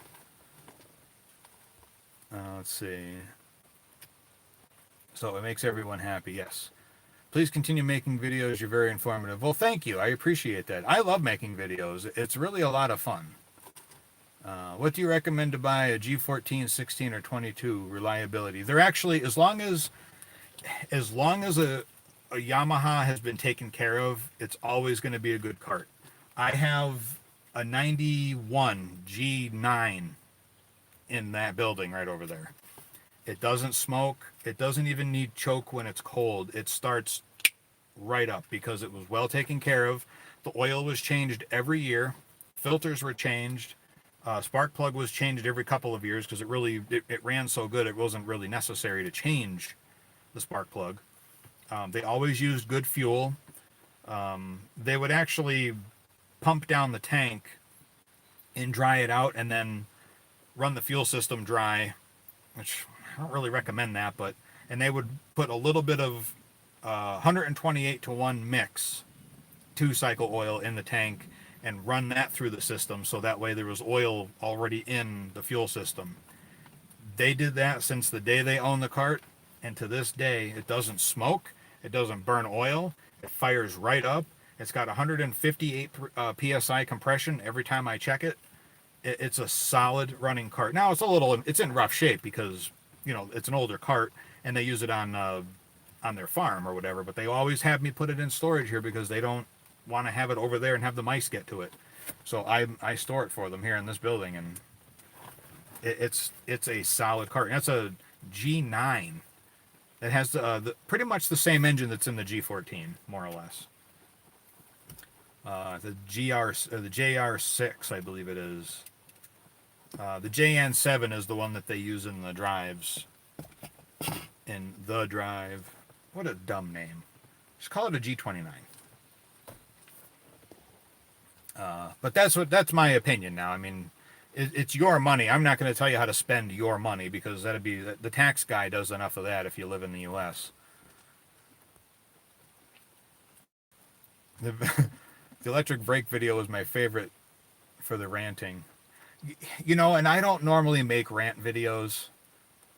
Let's see. So it makes everyone happy, yes. Please continue making videos. You're very informative. Well, thank you. I appreciate that. I love making videos. It's really a lot of fun. What do you recommend to buy a G14, 16, or 22 reliability? They're actually, as long as a Yamaha has been taken care of, it's always going to be a good cart. I have a 91 G9 in that building right over there. It doesn't smoke. It doesn't even need choke when it's cold. It starts right up because it was well taken care of. The oil was changed every year. Filters were changed. Spark plug was changed every couple of years because it ran so good it wasn't really necessary to change the spark plug. They always used good fuel. They would actually pump down the tank and dry it out and then run the fuel system dry, which I don't really recommend that, and they would put a little bit of 128-to-1 mix 2-cycle oil in the tank and run that through the system so that way there was oil already in the fuel system. They did that since the day they owned the cart, and to this day it doesn't smoke, it doesn't burn oil, it fires right up. It's got 158 psi compression every time I check it. It's a solid running cart. Now it's in rough shape because it's an older cart and they use it on their farm or whatever. But they always have me put it in storage here because they don't want to have it over there and have the mice get to it. So I store it for them here in this building, and it's a solid cart. And that's a G9. It has pretty much the same engine that's in the G14, more or less. The JR6, I believe it is. The JN7 is the one that they use in the drives. In the drive. What a dumb name. Just call it a G29. But that's my opinion now. I mean, it's your money. I'm not going to tell you how to spend your money because the tax guy does enough of that if you live in the U.S. The electric brake video was my favorite for the ranting. And I don't normally make rant videos.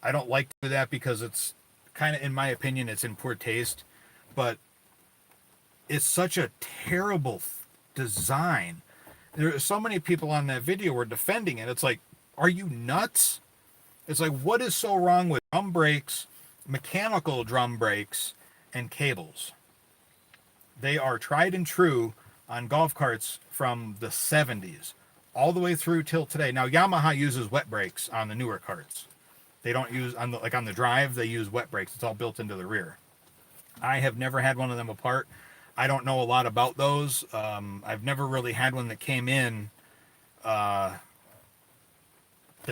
I don't like to do that because it's kind of, in my opinion, it's in poor taste. But it's such a terrible design. There are so many people on that video were defending it. It's like, are you nuts? It's like, what is so wrong with drum brakes, mechanical drum brakes, and cables? They are tried and true on golf carts from the 70s all the way through till today. Now Yamaha uses wet brakes on the newer carts. They don't use on the drive, they use wet brakes. It's all built into the rear. I have never had one of them apart. I don't know a lot about those. I've never really had one that came in that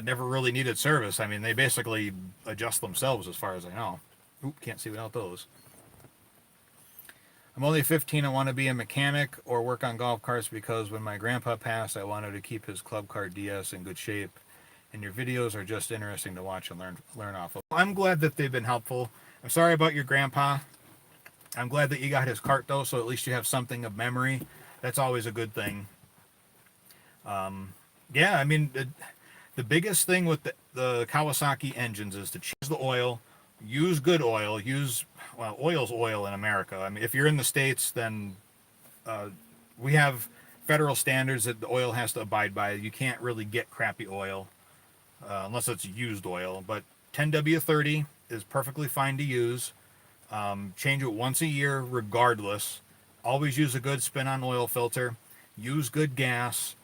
never really needed service. I mean, they basically adjust themselves as far as I know. Oop, can't see without those. I'm only 15. I want to be a mechanic or work on golf carts because when my grandpa passed, I wanted to keep his club cart DS in good shape. And your videos are just interesting to watch and learn off of. I'm glad that they've been helpful. I'm sorry about your grandpa. I'm glad that you got his cart though, so at least you have something of memory. That's always a good thing. Yeah, I mean, the biggest thing with the Kawasaki engines is to change the oil, use good oil, oil's oil in America. I mean, if you're in the States, then we have federal standards that the oil has to abide by. You can't really get crappy oil unless it's used oil, but 10W30 is perfectly fine to use. Change it once a year regardless. Always use a good spin-on oil filter. Use good gas.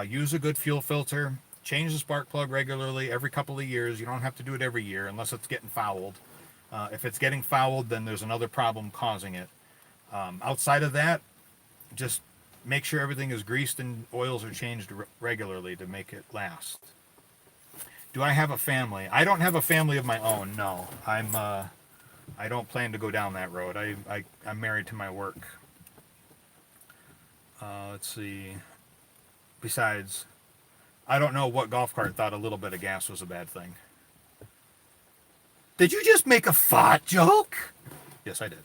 Use a good fuel filter. Change the spark plug regularly every couple of years. You don't have to do it every year unless it's getting fouled. If it's getting fouled, then there's another problem causing it. Outside of that, just make sure everything is greased and oils are changed regularly to make it last. Do I have a family? I don't have a family of my own. No, I don't plan to go down that road. I'm married to my work. Let's see. Besides, I don't know what golf cart thought a little bit of gas was a bad thing. Did you just make a fart joke? Yes, I did.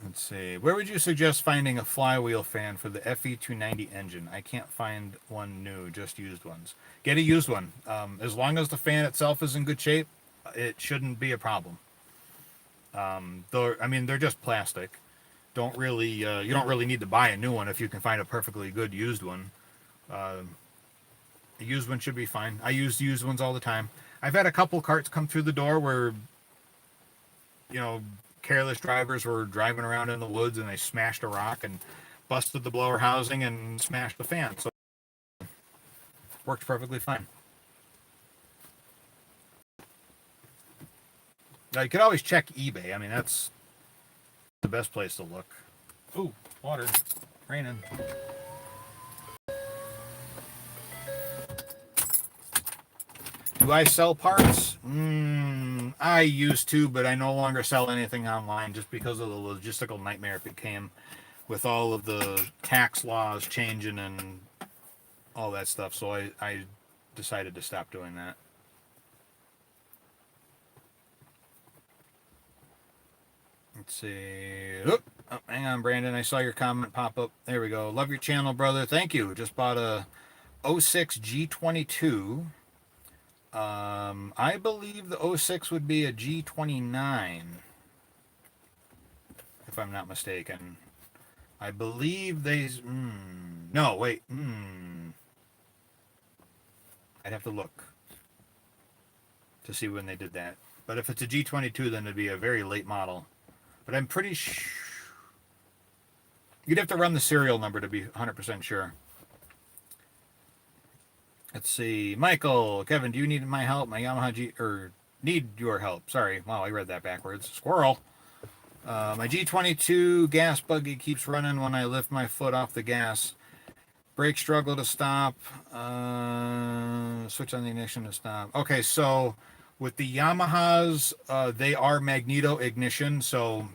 Let's see. Where would you suggest finding a flywheel fan for the FE290 engine? I can't find one new, just used ones. Get a used one. As long as the fan itself is in good shape, it shouldn't be a problem. They're just plastic. You don't really need to buy a new one if you can find a perfectly good used one. A used one should be fine. I use used ones all the time. I've had a couple carts come through the door where, careless drivers were driving around in the woods and they smashed a rock and busted the blower housing and smashed the fan. So it worked perfectly fine. Now, you could always check eBay. I mean, that's the best place to look. Ooh, water. Raining. Do I sell parts? I used to, but I no longer sell anything online just because of the logistical nightmare it became with all of the tax laws changing and all that stuff. So I decided to stop doing that. Let's see. Oh, hang on, Brandon. I saw your comment pop up. There we go. Love your channel, brother. Thank you. Just bought a 06 G22. I believe the 06 would be a G29, if I'm not mistaken. I believe no, wait. I'd have to look to see when they did that. But if it's a G22, then it'd be a very late model. But I'm pretty sure you'd have to run the serial number to be 100% sure. Let's see. Michael, Kevin, do you need my help? My Yamaha need your help. Sorry. Wow, I read that backwards. Squirrel. My G22 gas buggy keeps running when I lift my foot off the gas. Brake struggle to stop. Switch on the ignition to stop. Okay, so with the Yamahas, they are magneto ignition, so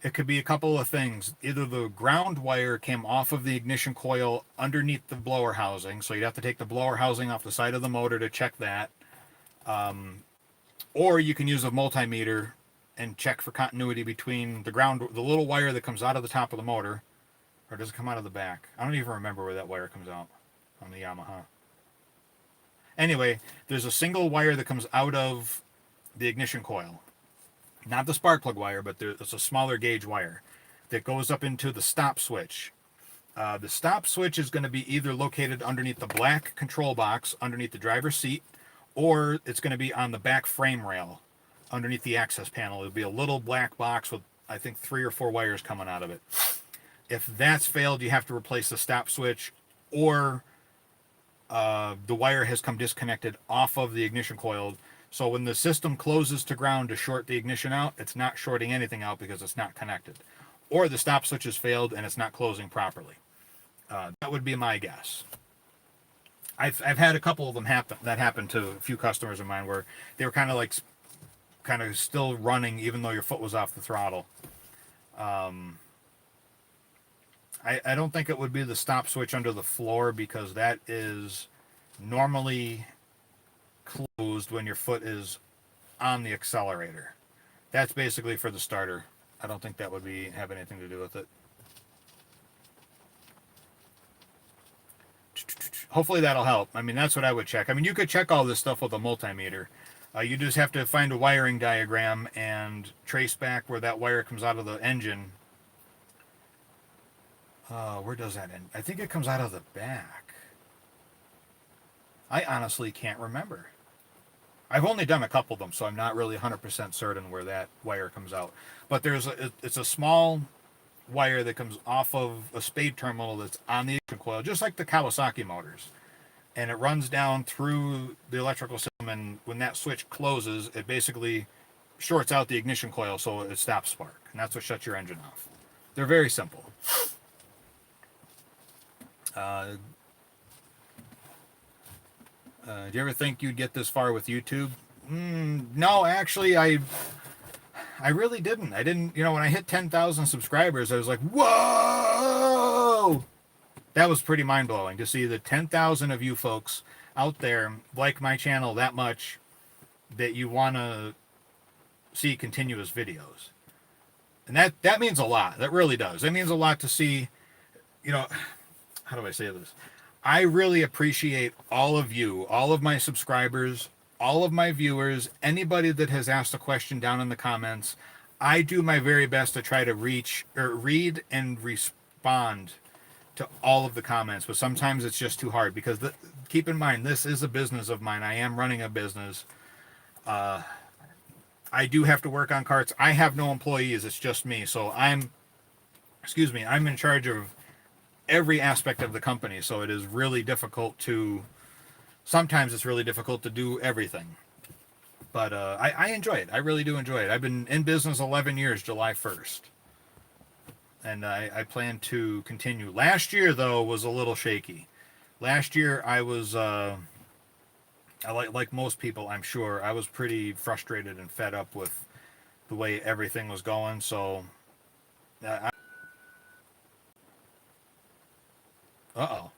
it could be a couple of things. Either the ground wire came off of the ignition coil underneath the blower housing, so you'd have to take the blower housing off the side of the motor to check that. Or you can use a multimeter and check for continuity between the little wire that comes out of the top of the motor, or does it come out of the back? I don't even remember where that wire comes out on the Yamaha. Anyway, there's a single wire that comes out of the ignition coil. Not the spark plug wire, but there's a smaller gauge wire that goes up into the stop switch. The stop switch is going to be either located underneath the black control box underneath the driver's seat, or it's going to be on the back frame rail underneath the access panel. It'll be a little black box with, I think, 3 or 4 wires coming out of it. If that's failed, you have to replace the stop switch, or the wire has come disconnected off of the ignition coil. So when the system closes to ground to short the ignition out, it's not shorting anything out because it's not connected. Or the stop switch has failed and it's not closing properly. That would be my guess. I've had a couple of them happened to a few customers of mine where they were kind of still running even though your foot was off the throttle. I don't think it would be the stop switch under the floor because that is normally closed when your foot is on the accelerator. That's basically for the starter. I don't think that would have anything to do with it. Hopefully that'll help. I mean, that's what I would check. I mean, you could check all this stuff with a multimeter. You just have to find a wiring diagram and trace back where that wire comes out of the engine. Where does that end? I think it comes out of the back. I honestly can't remember. I've only done a couple of them, so I'm not really 100% certain where that wire comes out. But it's a small wire that comes off of a spade terminal that's on the ignition coil, just like the Kawasaki motors. And it runs down through the electrical system, and when that switch closes, it basically shorts out the ignition coil so it stops spark. And that's what shuts your engine off. They're very simple. Do you ever think you'd get this far with YouTube? No, actually, I really didn't. I didn't, when I hit 10,000 subscribers, I was like, whoa! That was pretty mind-blowing to see the 10,000 of you folks out there like my channel that much that you want to see continuous videos. And that means a lot. That really does. That means a lot to see, how do I say this? I really appreciate all of you, all of my subscribers, all of my viewers, anybody that has asked a question down in the comments. I do my very best to try to read and respond to all of the comments, but sometimes it's just too hard because keep in mind, this is a business of mine. I am running a business. I do have to work on carts. I have no employees. It's just me. So I'm in charge of every aspect of the company. So it is really difficult sometimes it's really difficult to do everything. But I enjoy it. I really do enjoy it. I've been in business 11 years, July 1st. And I plan to continue. Last year, though, was a little shaky. Last year, I was, like most people, I'm sure, I was pretty frustrated and fed up with the way everything was going. So, uh-oh.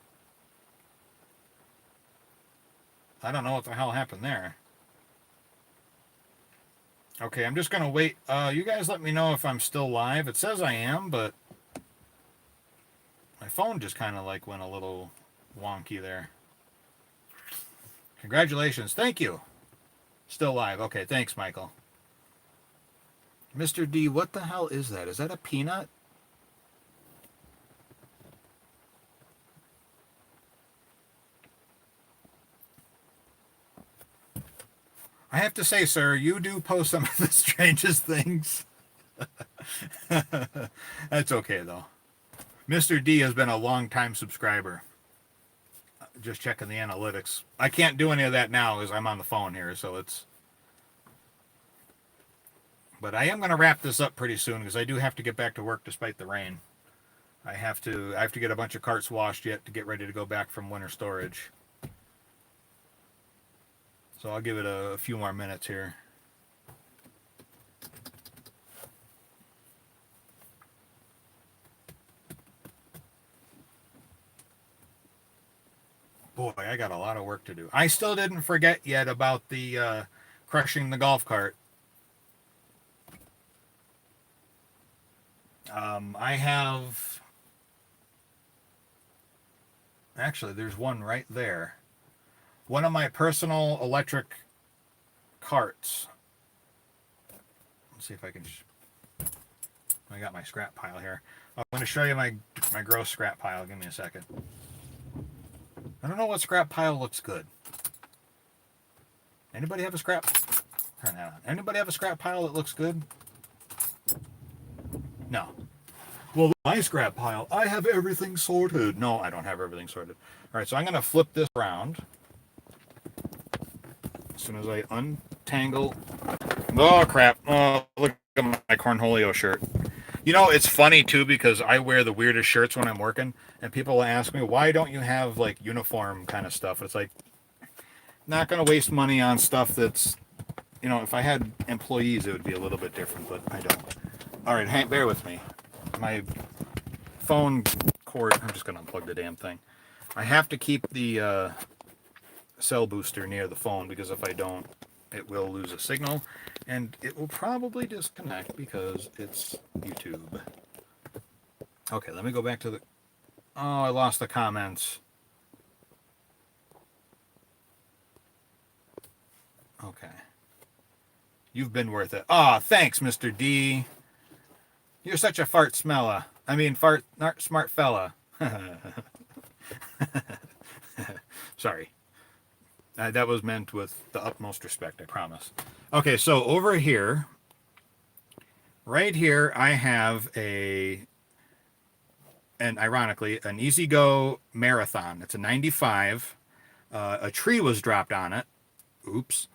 I don't know what the hell happened there. Okay, I'm just going to wait. You guys let me know if I'm still live. It says I am, but my phone just kind of like went a little wonky there. Congratulations. Thank you. Still live. Okay, thanks, Michael. Mr. D, what the hell is that? Is that a peanut? I have to say, sir, you do post some of the strangest things. That's okay, though. Mr. D has been a long-time subscriber. Just checking the analytics. I can't do any of that now because I'm on the phone here, so it's... But I am going to wrap this up pretty soon because I do have to get back to work despite the rain. I have to get a bunch of carts washed yet to get ready to go back from winter storage. So I'll give it a few more minutes here. Boy, I got a lot of work to do. I still didn't forget yet about the crushing the golf cart. I have... Actually, there's one right there. One of my personal electric carts. Let's see if I can... I got my scrap pile here. I'm going to show you my gross scrap pile. Give me a second. I don't know what scrap pile looks good. Anybody have a scrap? Turn that on. Anybody have a scrap pile that looks good? No. Well, my scrap pile, I have everything sorted. No, I don't have everything sorted. All right, so I'm going to flip this around. As soon as I untangle... Oh, crap. Oh, look at my Cornholio shirt. It's funny, too, because I wear the weirdest shirts when I'm working, and people ask me, why don't you have, like, uniform kind of stuff? It's like, not going to waste money on stuff that's, if I had employees, it would be a little bit different, but I don't. All right, bear with me. My phone cord, I'm just going to unplug the damn thing. I have to keep the cell booster near the phone, because if I don't, it will lose a signal, and it will probably disconnect because it's YouTube. Okay, let me go back to the... Oh, I lost the comments. Okay. You've been worth it. Oh, thanks, Mr. D. You're such a fart smella. I mean, smart fella. Sorry. That was meant with the utmost respect, I promise. Okay, so over here, right here, I have ironically, an E-Z-GO Marathon. It's a 95. A tree was dropped on it. Oops.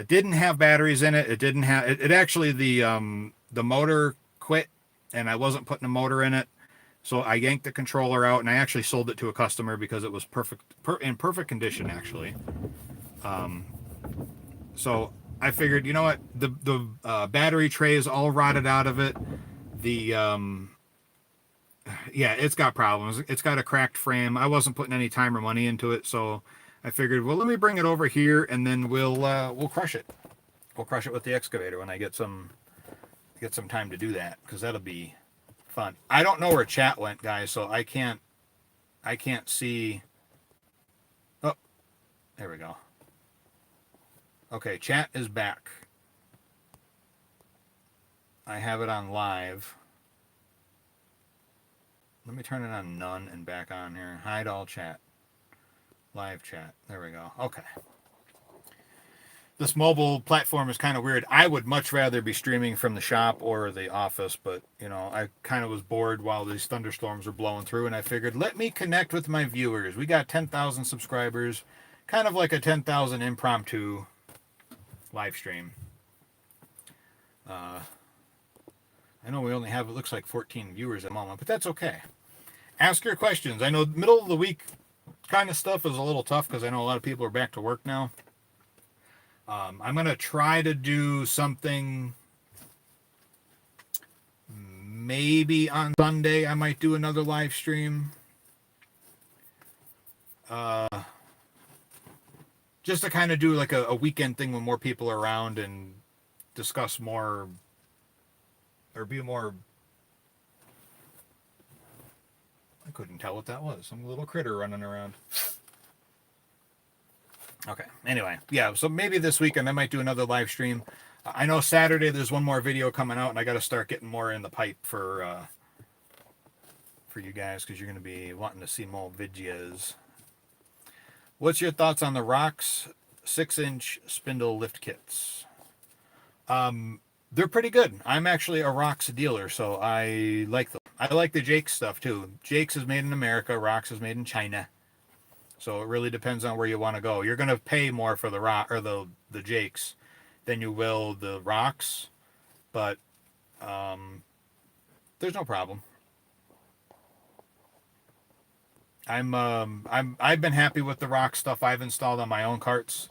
Didn't have batteries in it. It didn't have... It actually, the motor quit, and I wasn't putting a motor in it. So I yanked the controller out, and I actually sold it to a customer because it was in perfect condition, actually. So I figured, you know what, the battery tray is all rotted out of it. The yeah, it's got problems. It's got a cracked frame. I wasn't putting any time or money into it, so I figured, well, let me bring it over here, and then we'll crush it. We'll crush it with the excavator when I get some time to do that, because that'll be fun. I don't know where chat went, guys, so I can't see. Oh, there we go. Okay, chat is back. I have it on live. Let me turn it on none and back on here. Hide all chat. Live chat. There we go. Okay. This mobile platform is kind of weird. I would much rather be streaming from the shop or the office, but, you know, I kind of was bored while these thunderstorms were blowing through, and I figured, let me connect with my viewers. We got 10,000 subscribers, kind of like a 10,000 impromptu live stream. I know we only have, it looks like 14 viewers at the moment, but that's okay. Ask your questions. I know middle of the week kind of stuff is a little tough because I know a lot of people are back to work now. I'm going to try to do something maybe on Sunday. I might do another live stream. Just to kind of do like a weekend thing when more people are around and discuss more or be more. I couldn't tell what that was. Some little critter running around. Okay. Anyway, yeah. So maybe this weekend I might do another live stream. I know Saturday there's one more video coming out, and I got to start getting more in the pipe for you guys, because you're going to be wanting to see more videos. What's your thoughts on the Rocks 6-inch spindle lift kits? They're pretty good. I'm actually a Rocks dealer, so I like them. I like the Jakes stuff too. Jakes is made in America. Rocks is made in China. So it really depends on where you want to go. You're going to pay more for the rock or the Jakes than you will the Rocks, but there's no problem. I've been happy with the Rock stuff I've installed on my own carts.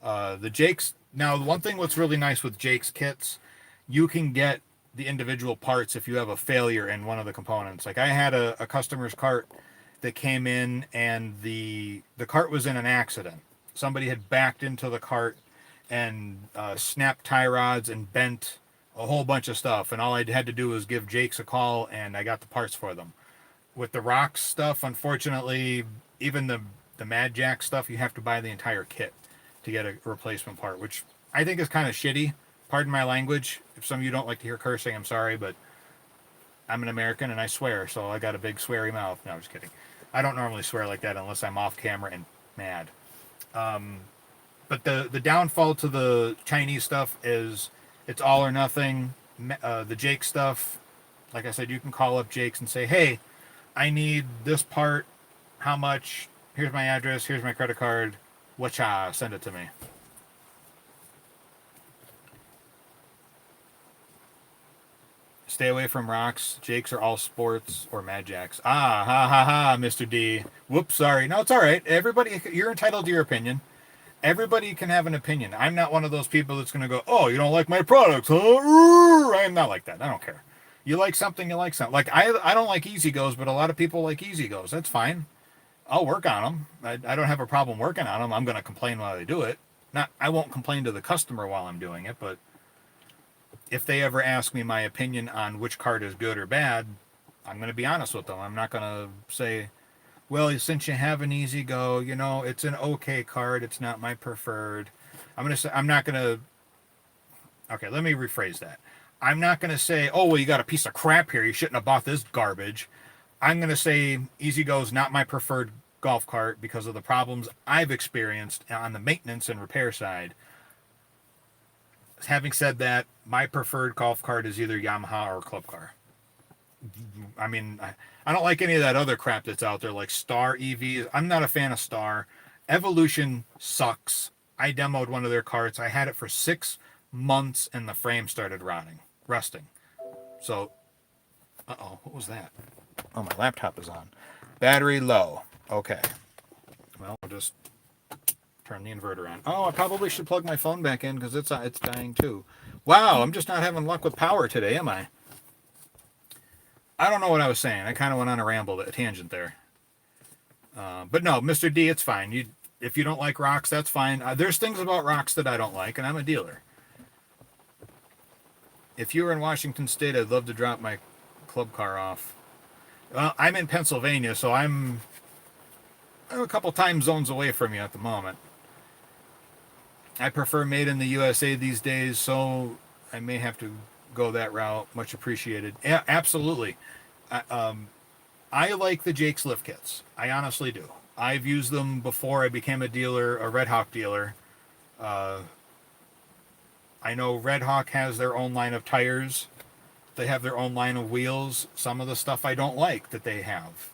The Jakes, now one thing what's really nice with Jakes kits, you can get the individual parts if you have a failure in one of the components. Like I had a customer's cart that came in, and the cart was in an accident. Somebody had backed into the cart and snapped tie rods and bent a whole bunch of stuff, and all I had to do was give Jakes a call, and I got the parts for them. With the Rocks stuff, unfortunately, even the Mad Jack stuff, you have to buy the entire kit to get a replacement part, which I think is kind of shitty. Pardon my language. If some of you don't like to hear cursing, I'm sorry, but I'm an American and I swear, so I got a big sweary mouth. No, I'm just kidding. I don't normally swear like that unless I'm off camera and mad. But the downfall to the Chinese stuff is it's all or nothing. The Jake stuff, like I said, you can call up Jakes and say, hey, I need this part. How much? Here's my address. Here's my credit card. Whatcha? Send it to me. Stay away from Rocks. Jakes are all sports or Mad Jacks. Ah, ha, ha, ha, Mr. D. Whoops, sorry. No, it's all right. Everybody, you're entitled to your opinion. Everybody can have an opinion. I'm not one of those people that's going to go, oh, you don't like my products, huh? I'm not like that. I don't care. You like something, you like something. Like, I don't like Easy Goes, but a lot of people like Easy Goes. That's fine. I'll work on them. I don't have a problem working on them. I'm going to complain while I do it. I won't complain to the customer while I'm doing it, but if they ever ask me my opinion on which card is good or bad, I'm going to be honest with them. I'm not going to say, well, since you have an Easy Go, you know, it's an okay card. It's not my preferred. I'm not going to, okay, let me rephrase that. I'm not going to say, oh, well, you got a piece of crap here. You shouldn't have bought this garbage. I'm going to say Easy Go is not my preferred golf cart because of the problems I've experienced on the maintenance and repair side. Having said that, my preferred golf cart is either Yamaha or Club Car. I mean, I don't like any of that other crap that's out there, like Star EV. I'm not a fan of Star. Evolution sucks. I demoed one of their carts. I had it for 6 months, and the frame started rusting. So, what was that? Oh, my laptop is on. Battery low. Okay. Well, I'll just turn the inverter on. Oh, I probably should plug my phone back in because it's dying too. Wow, I'm just not having luck with power today, am I? I don't know what I was saying. I kind of went on a ramble, a tangent there. But no, Mr. D, it's fine. If you don't like rocks, that's fine. There's things about rocks that I don't like, and I'm a dealer. If you were in Washington State, I'd love to drop my club car off. Well, I'm in Pennsylvania, so I'm a couple time zones away from you at the moment. I prefer made in the USA these days, so I may have to go that route. Much appreciated. Yeah, absolutely. I like the Jake's lift kits. I honestly do. I've used them before I became a dealer, a Red Hawk dealer. I know Red Hawk has their own line of tires. They have their own line of wheels. Some of the stuff I don't like that they have.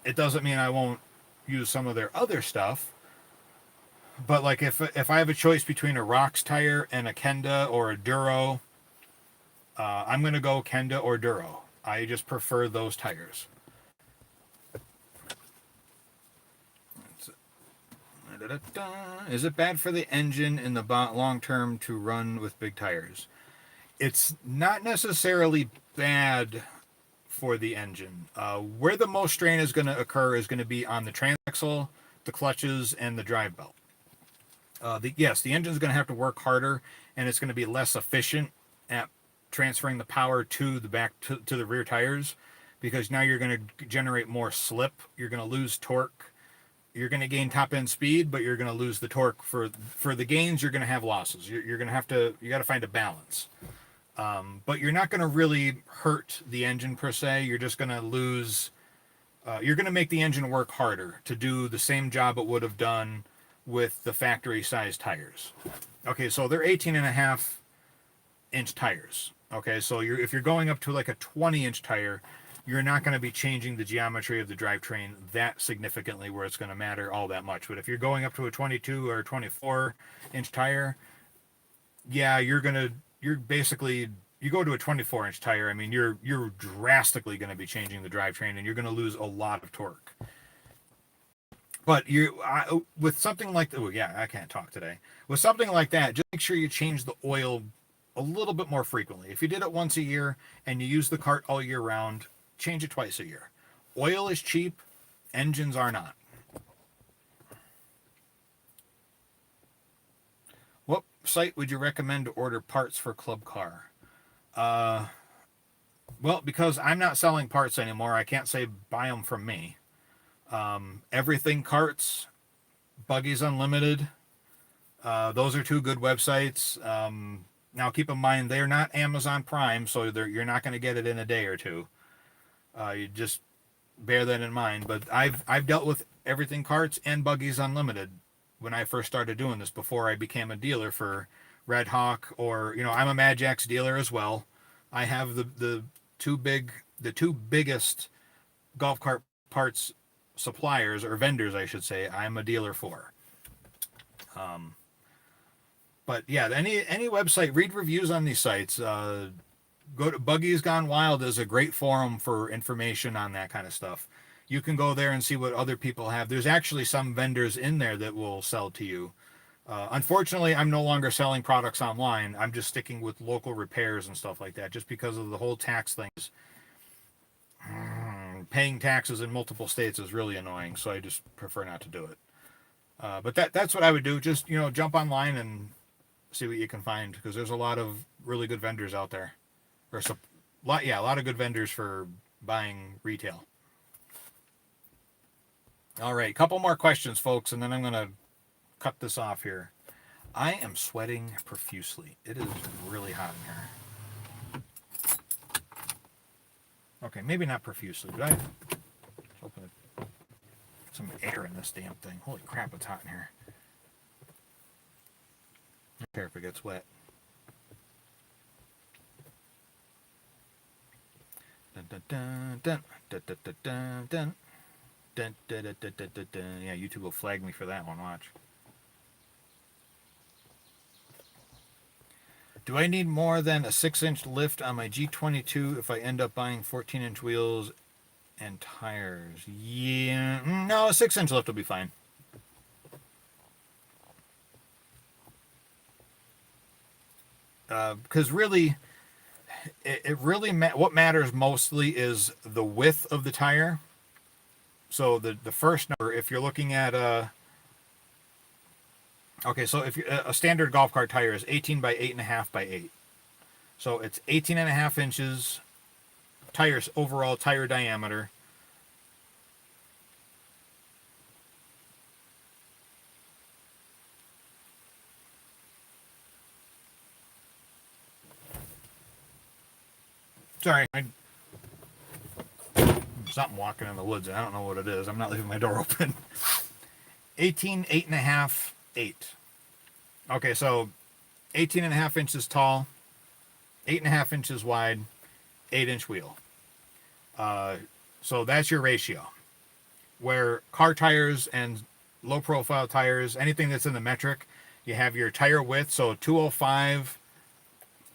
It doesn't mean I won't use some of their other stuff. But like if I have a choice between a Rocks tire and a Kenda or a Duro, I'm going to go Kenda or Duro. I just prefer those tires. Is it bad for the engine in the long term to run with big tires? It's not necessarily bad for the engine. Where the most strain is going to occur is going to be on the transaxle, the clutches, and the drive belt. Yes, the engine is going to have to work harder, and it's going to be less efficient at transferring the power to the back to the rear tires, because now you're going to generate more slip. You're going to lose torque. You're going to gain top end speed, but you're going to lose the torque. For the gains, you're going to have losses. You're going to have to, you got to find a balance. But you're not going to really hurt the engine per se. You're just going to lose. You're going to make the engine work harder to do the same job it would have done with the factory size tires. Okay, so they're 18.5-inch tires. Okay, so if you're going up to like a 20-inch tire, you're not going to be changing the geometry of the drivetrain that significantly where it's going to matter all that much. But if you're going up to a 22 or 24-inch tire, yeah, you're basically, you go to a 24-inch tire, I mean, you're drastically going to be changing the drivetrain, and you're going to lose a lot of torque. But with something like that, oh yeah, I can't talk today. With something like that, just make sure you change the oil a little bit more frequently. If you did it once a year and you use the cart all year round, change it twice a year. Oil is cheap, engines are not. What site would you recommend to order parts for club car? Well, because I'm not selling parts anymore, I can't say buy them from me. Everything Carts, Buggies Unlimited, those are two good websites. Now keep in mind they're not Amazon Prime, so you're not going to get it in a day or two. You just bear that in mind. But I've dealt with Everything Carts and Buggies Unlimited when I first started doing this, before I became a dealer for Red Hawk, or I'm a Magix dealer as well. I have the two biggest golf cart parts suppliers, or vendors I should say, I'm a dealer for. But yeah, any website, read reviews on these sites. Go to Buggies Gone Wild is a great forum for information on that kind of stuff. You can go there and see what other people have. There's actually some vendors in there that will sell to you. Unfortunately, I'm no longer selling products online. I'm just sticking with local repairs and stuff like that, just because of the whole tax things. Paying taxes in multiple states is really annoying, so I just prefer not to do it. But that's what I would do. Just jump online and see what you can find, because there's a lot of really good vendors out there, or a lot of good vendors for buying retail. All right, couple more questions, folks, and then I'm gonna cut this off here. I am sweating profusely. It is really hot in here. Okay, maybe not profusely, but I open some air in this damn thing. Holy crap, it's hot in here. I don't care if it gets wet. Dun, dun, dun, dun, dun, dun, dun, dun, dun. Dun, dun, dun, dun, dun, dun, dun. Yeah, YouTube will flag me for that one. Watch. Do I need more than a 6-inch lift on my G22 if I end up buying 14-inch wheels and tires? Yeah, no, a 6-inch lift will be fine. Because really, what matters mostly is the width of the tire. So the first number, if you're looking at okay, so if a standard golf cart tire is 18 by 8.5 by 8, so it's 18.5 inches tires overall tire diameter. Sorry, something walking in the woods. I don't know what it is. I'm not leaving my door open. 18, 8.5, 8. Okay, so 18.5 inches tall, 8.5 inches wide, 8-inch wheel. So that's your ratio. Where car tires and low profile tires, anything that's in the metric, you have your tire width. So 205,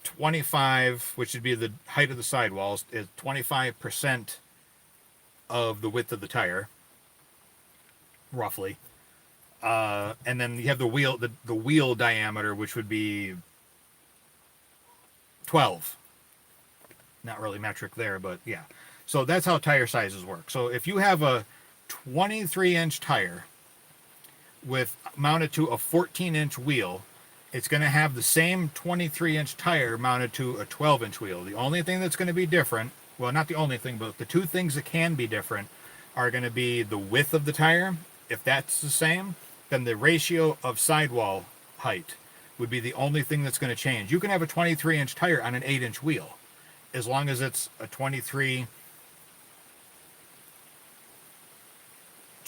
25, which would be the height of the sidewalls, is 25% of the width of the tire, roughly. And then you have the wheel diameter, which would be 12. Not really metric there, but yeah. So that's how tire sizes work. So if you have a 23-inch tire with mounted to a 14-inch wheel, it's going to have the same 23-inch tire mounted to a 12-inch wheel. The only thing that's going to be different, well, not the only thing, but the two things that can be different are going to be the width of the tire. If that's the same, then the ratio of sidewall height would be the only thing that's going to change. You can have a 23-inch tire on an 8-inch wheel, as long as it's a 23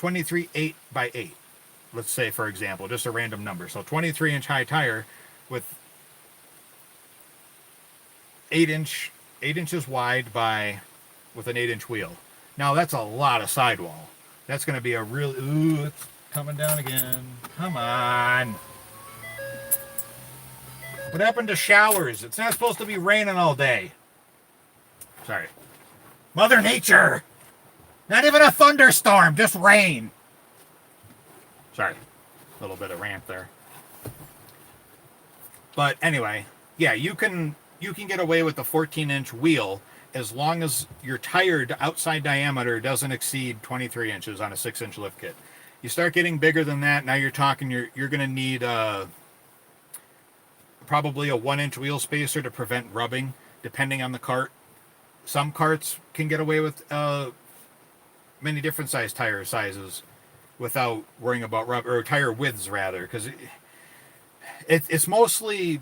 8 by 8. Let's say, for example, just a random number. So 23-inch high tire with 8 inches wide with an 8-inch wheel. Now that's a lot of sidewall. That's going to be a real, ooh, it's coming down again. Come on. What happened to showers? It's not supposed to be raining all day. Sorry. Mother Nature. Not even a thunderstorm, just rain. Sorry, a little bit of rant there. But anyway, yeah, you can get away with the 14-inch wheel as long as your tire outside diameter doesn't exceed 23 inches on a 6-inch lift kit. You start getting bigger than that, now you're talking you're going to need probably a 1-inch wheel spacer to prevent rubbing, depending on the cart. Some carts can get away with many different size tire sizes without worrying about rubber, or tire widths rather, because it's mostly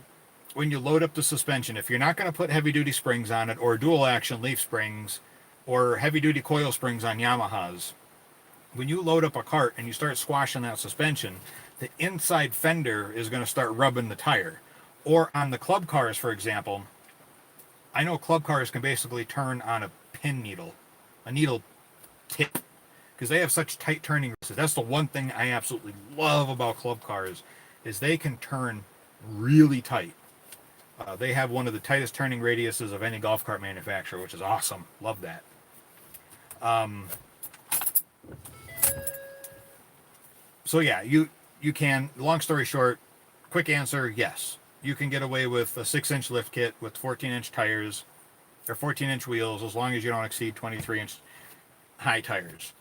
when you load up the suspension. If you're not going to put heavy duty springs on it, or dual action leaf springs, or heavy duty coil springs on Yamahas, when you load up a cart and you start squashing that suspension, the inside fender is going to start rubbing the tire. Or on the club cars, for example, I know club cars can basically turn on a pin needle, a needle tip, because they have such tight turning radiuses. That's the one thing I absolutely love about club cars, is they can turn really tight. They have one of the tightest turning radiuses of any golf cart manufacturer, which is awesome. Love that. So yeah, you can, long story short, quick answer, yes. You can get away with a 6-inch lift kit with 14-inch tires, or 14-inch wheels, as long as you don't exceed 23-inch high tires.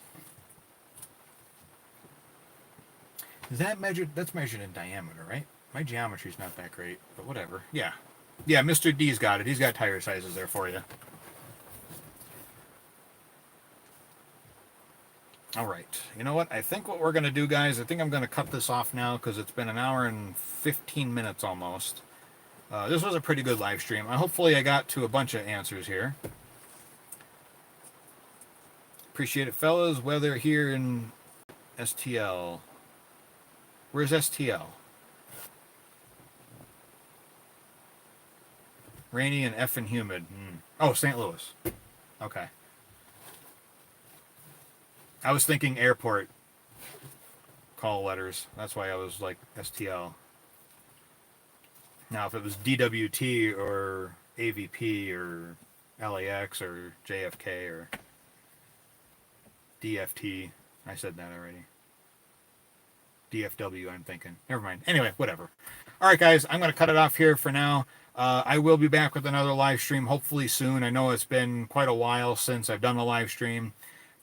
Is that measured? That's measured in diameter, right? My geometry's not that great, but whatever. Yeah. Yeah, Mr. D's got it. He's got tire sizes there for you. All right. You know what? I think what we're going to do, guys, I think I'm going to cut this off now because it's been an hour and 15 minutes almost. This was a pretty good live stream. Hopefully I got to a bunch of answers here. Appreciate it, fellas. Weather here in STL. Where's STL? Rainy and effing humid. Oh, St. Louis. Okay. I was thinking airport call letters. That's why I was like STL. Now, if it was DWT or AVP or LAX or JFK or DFT, I said that already. DFW, I'm thinking. Never mind. Anyway, whatever. All right, guys, I'm going to cut it off here for now. I will be back with another live stream hopefully soon. I know it's been quite a while since I've done a live stream.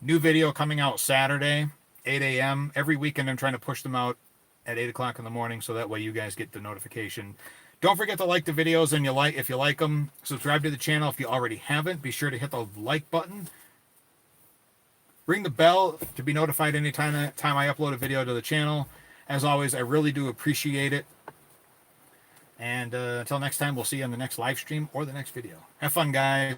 New video coming out Saturday, 8 a.m. Every weekend I'm trying to push them out at 8 o'clock in the morning so that way you guys get the notification. Don't forget to like the videos and if you like them. Subscribe to the channel if you already haven't. Be sure to hit the like button. Ring the bell to be notified anytime I upload a video to the channel. As always, I really do appreciate it. And until next time, we'll see you on the next live stream or the next video. Have fun, guys.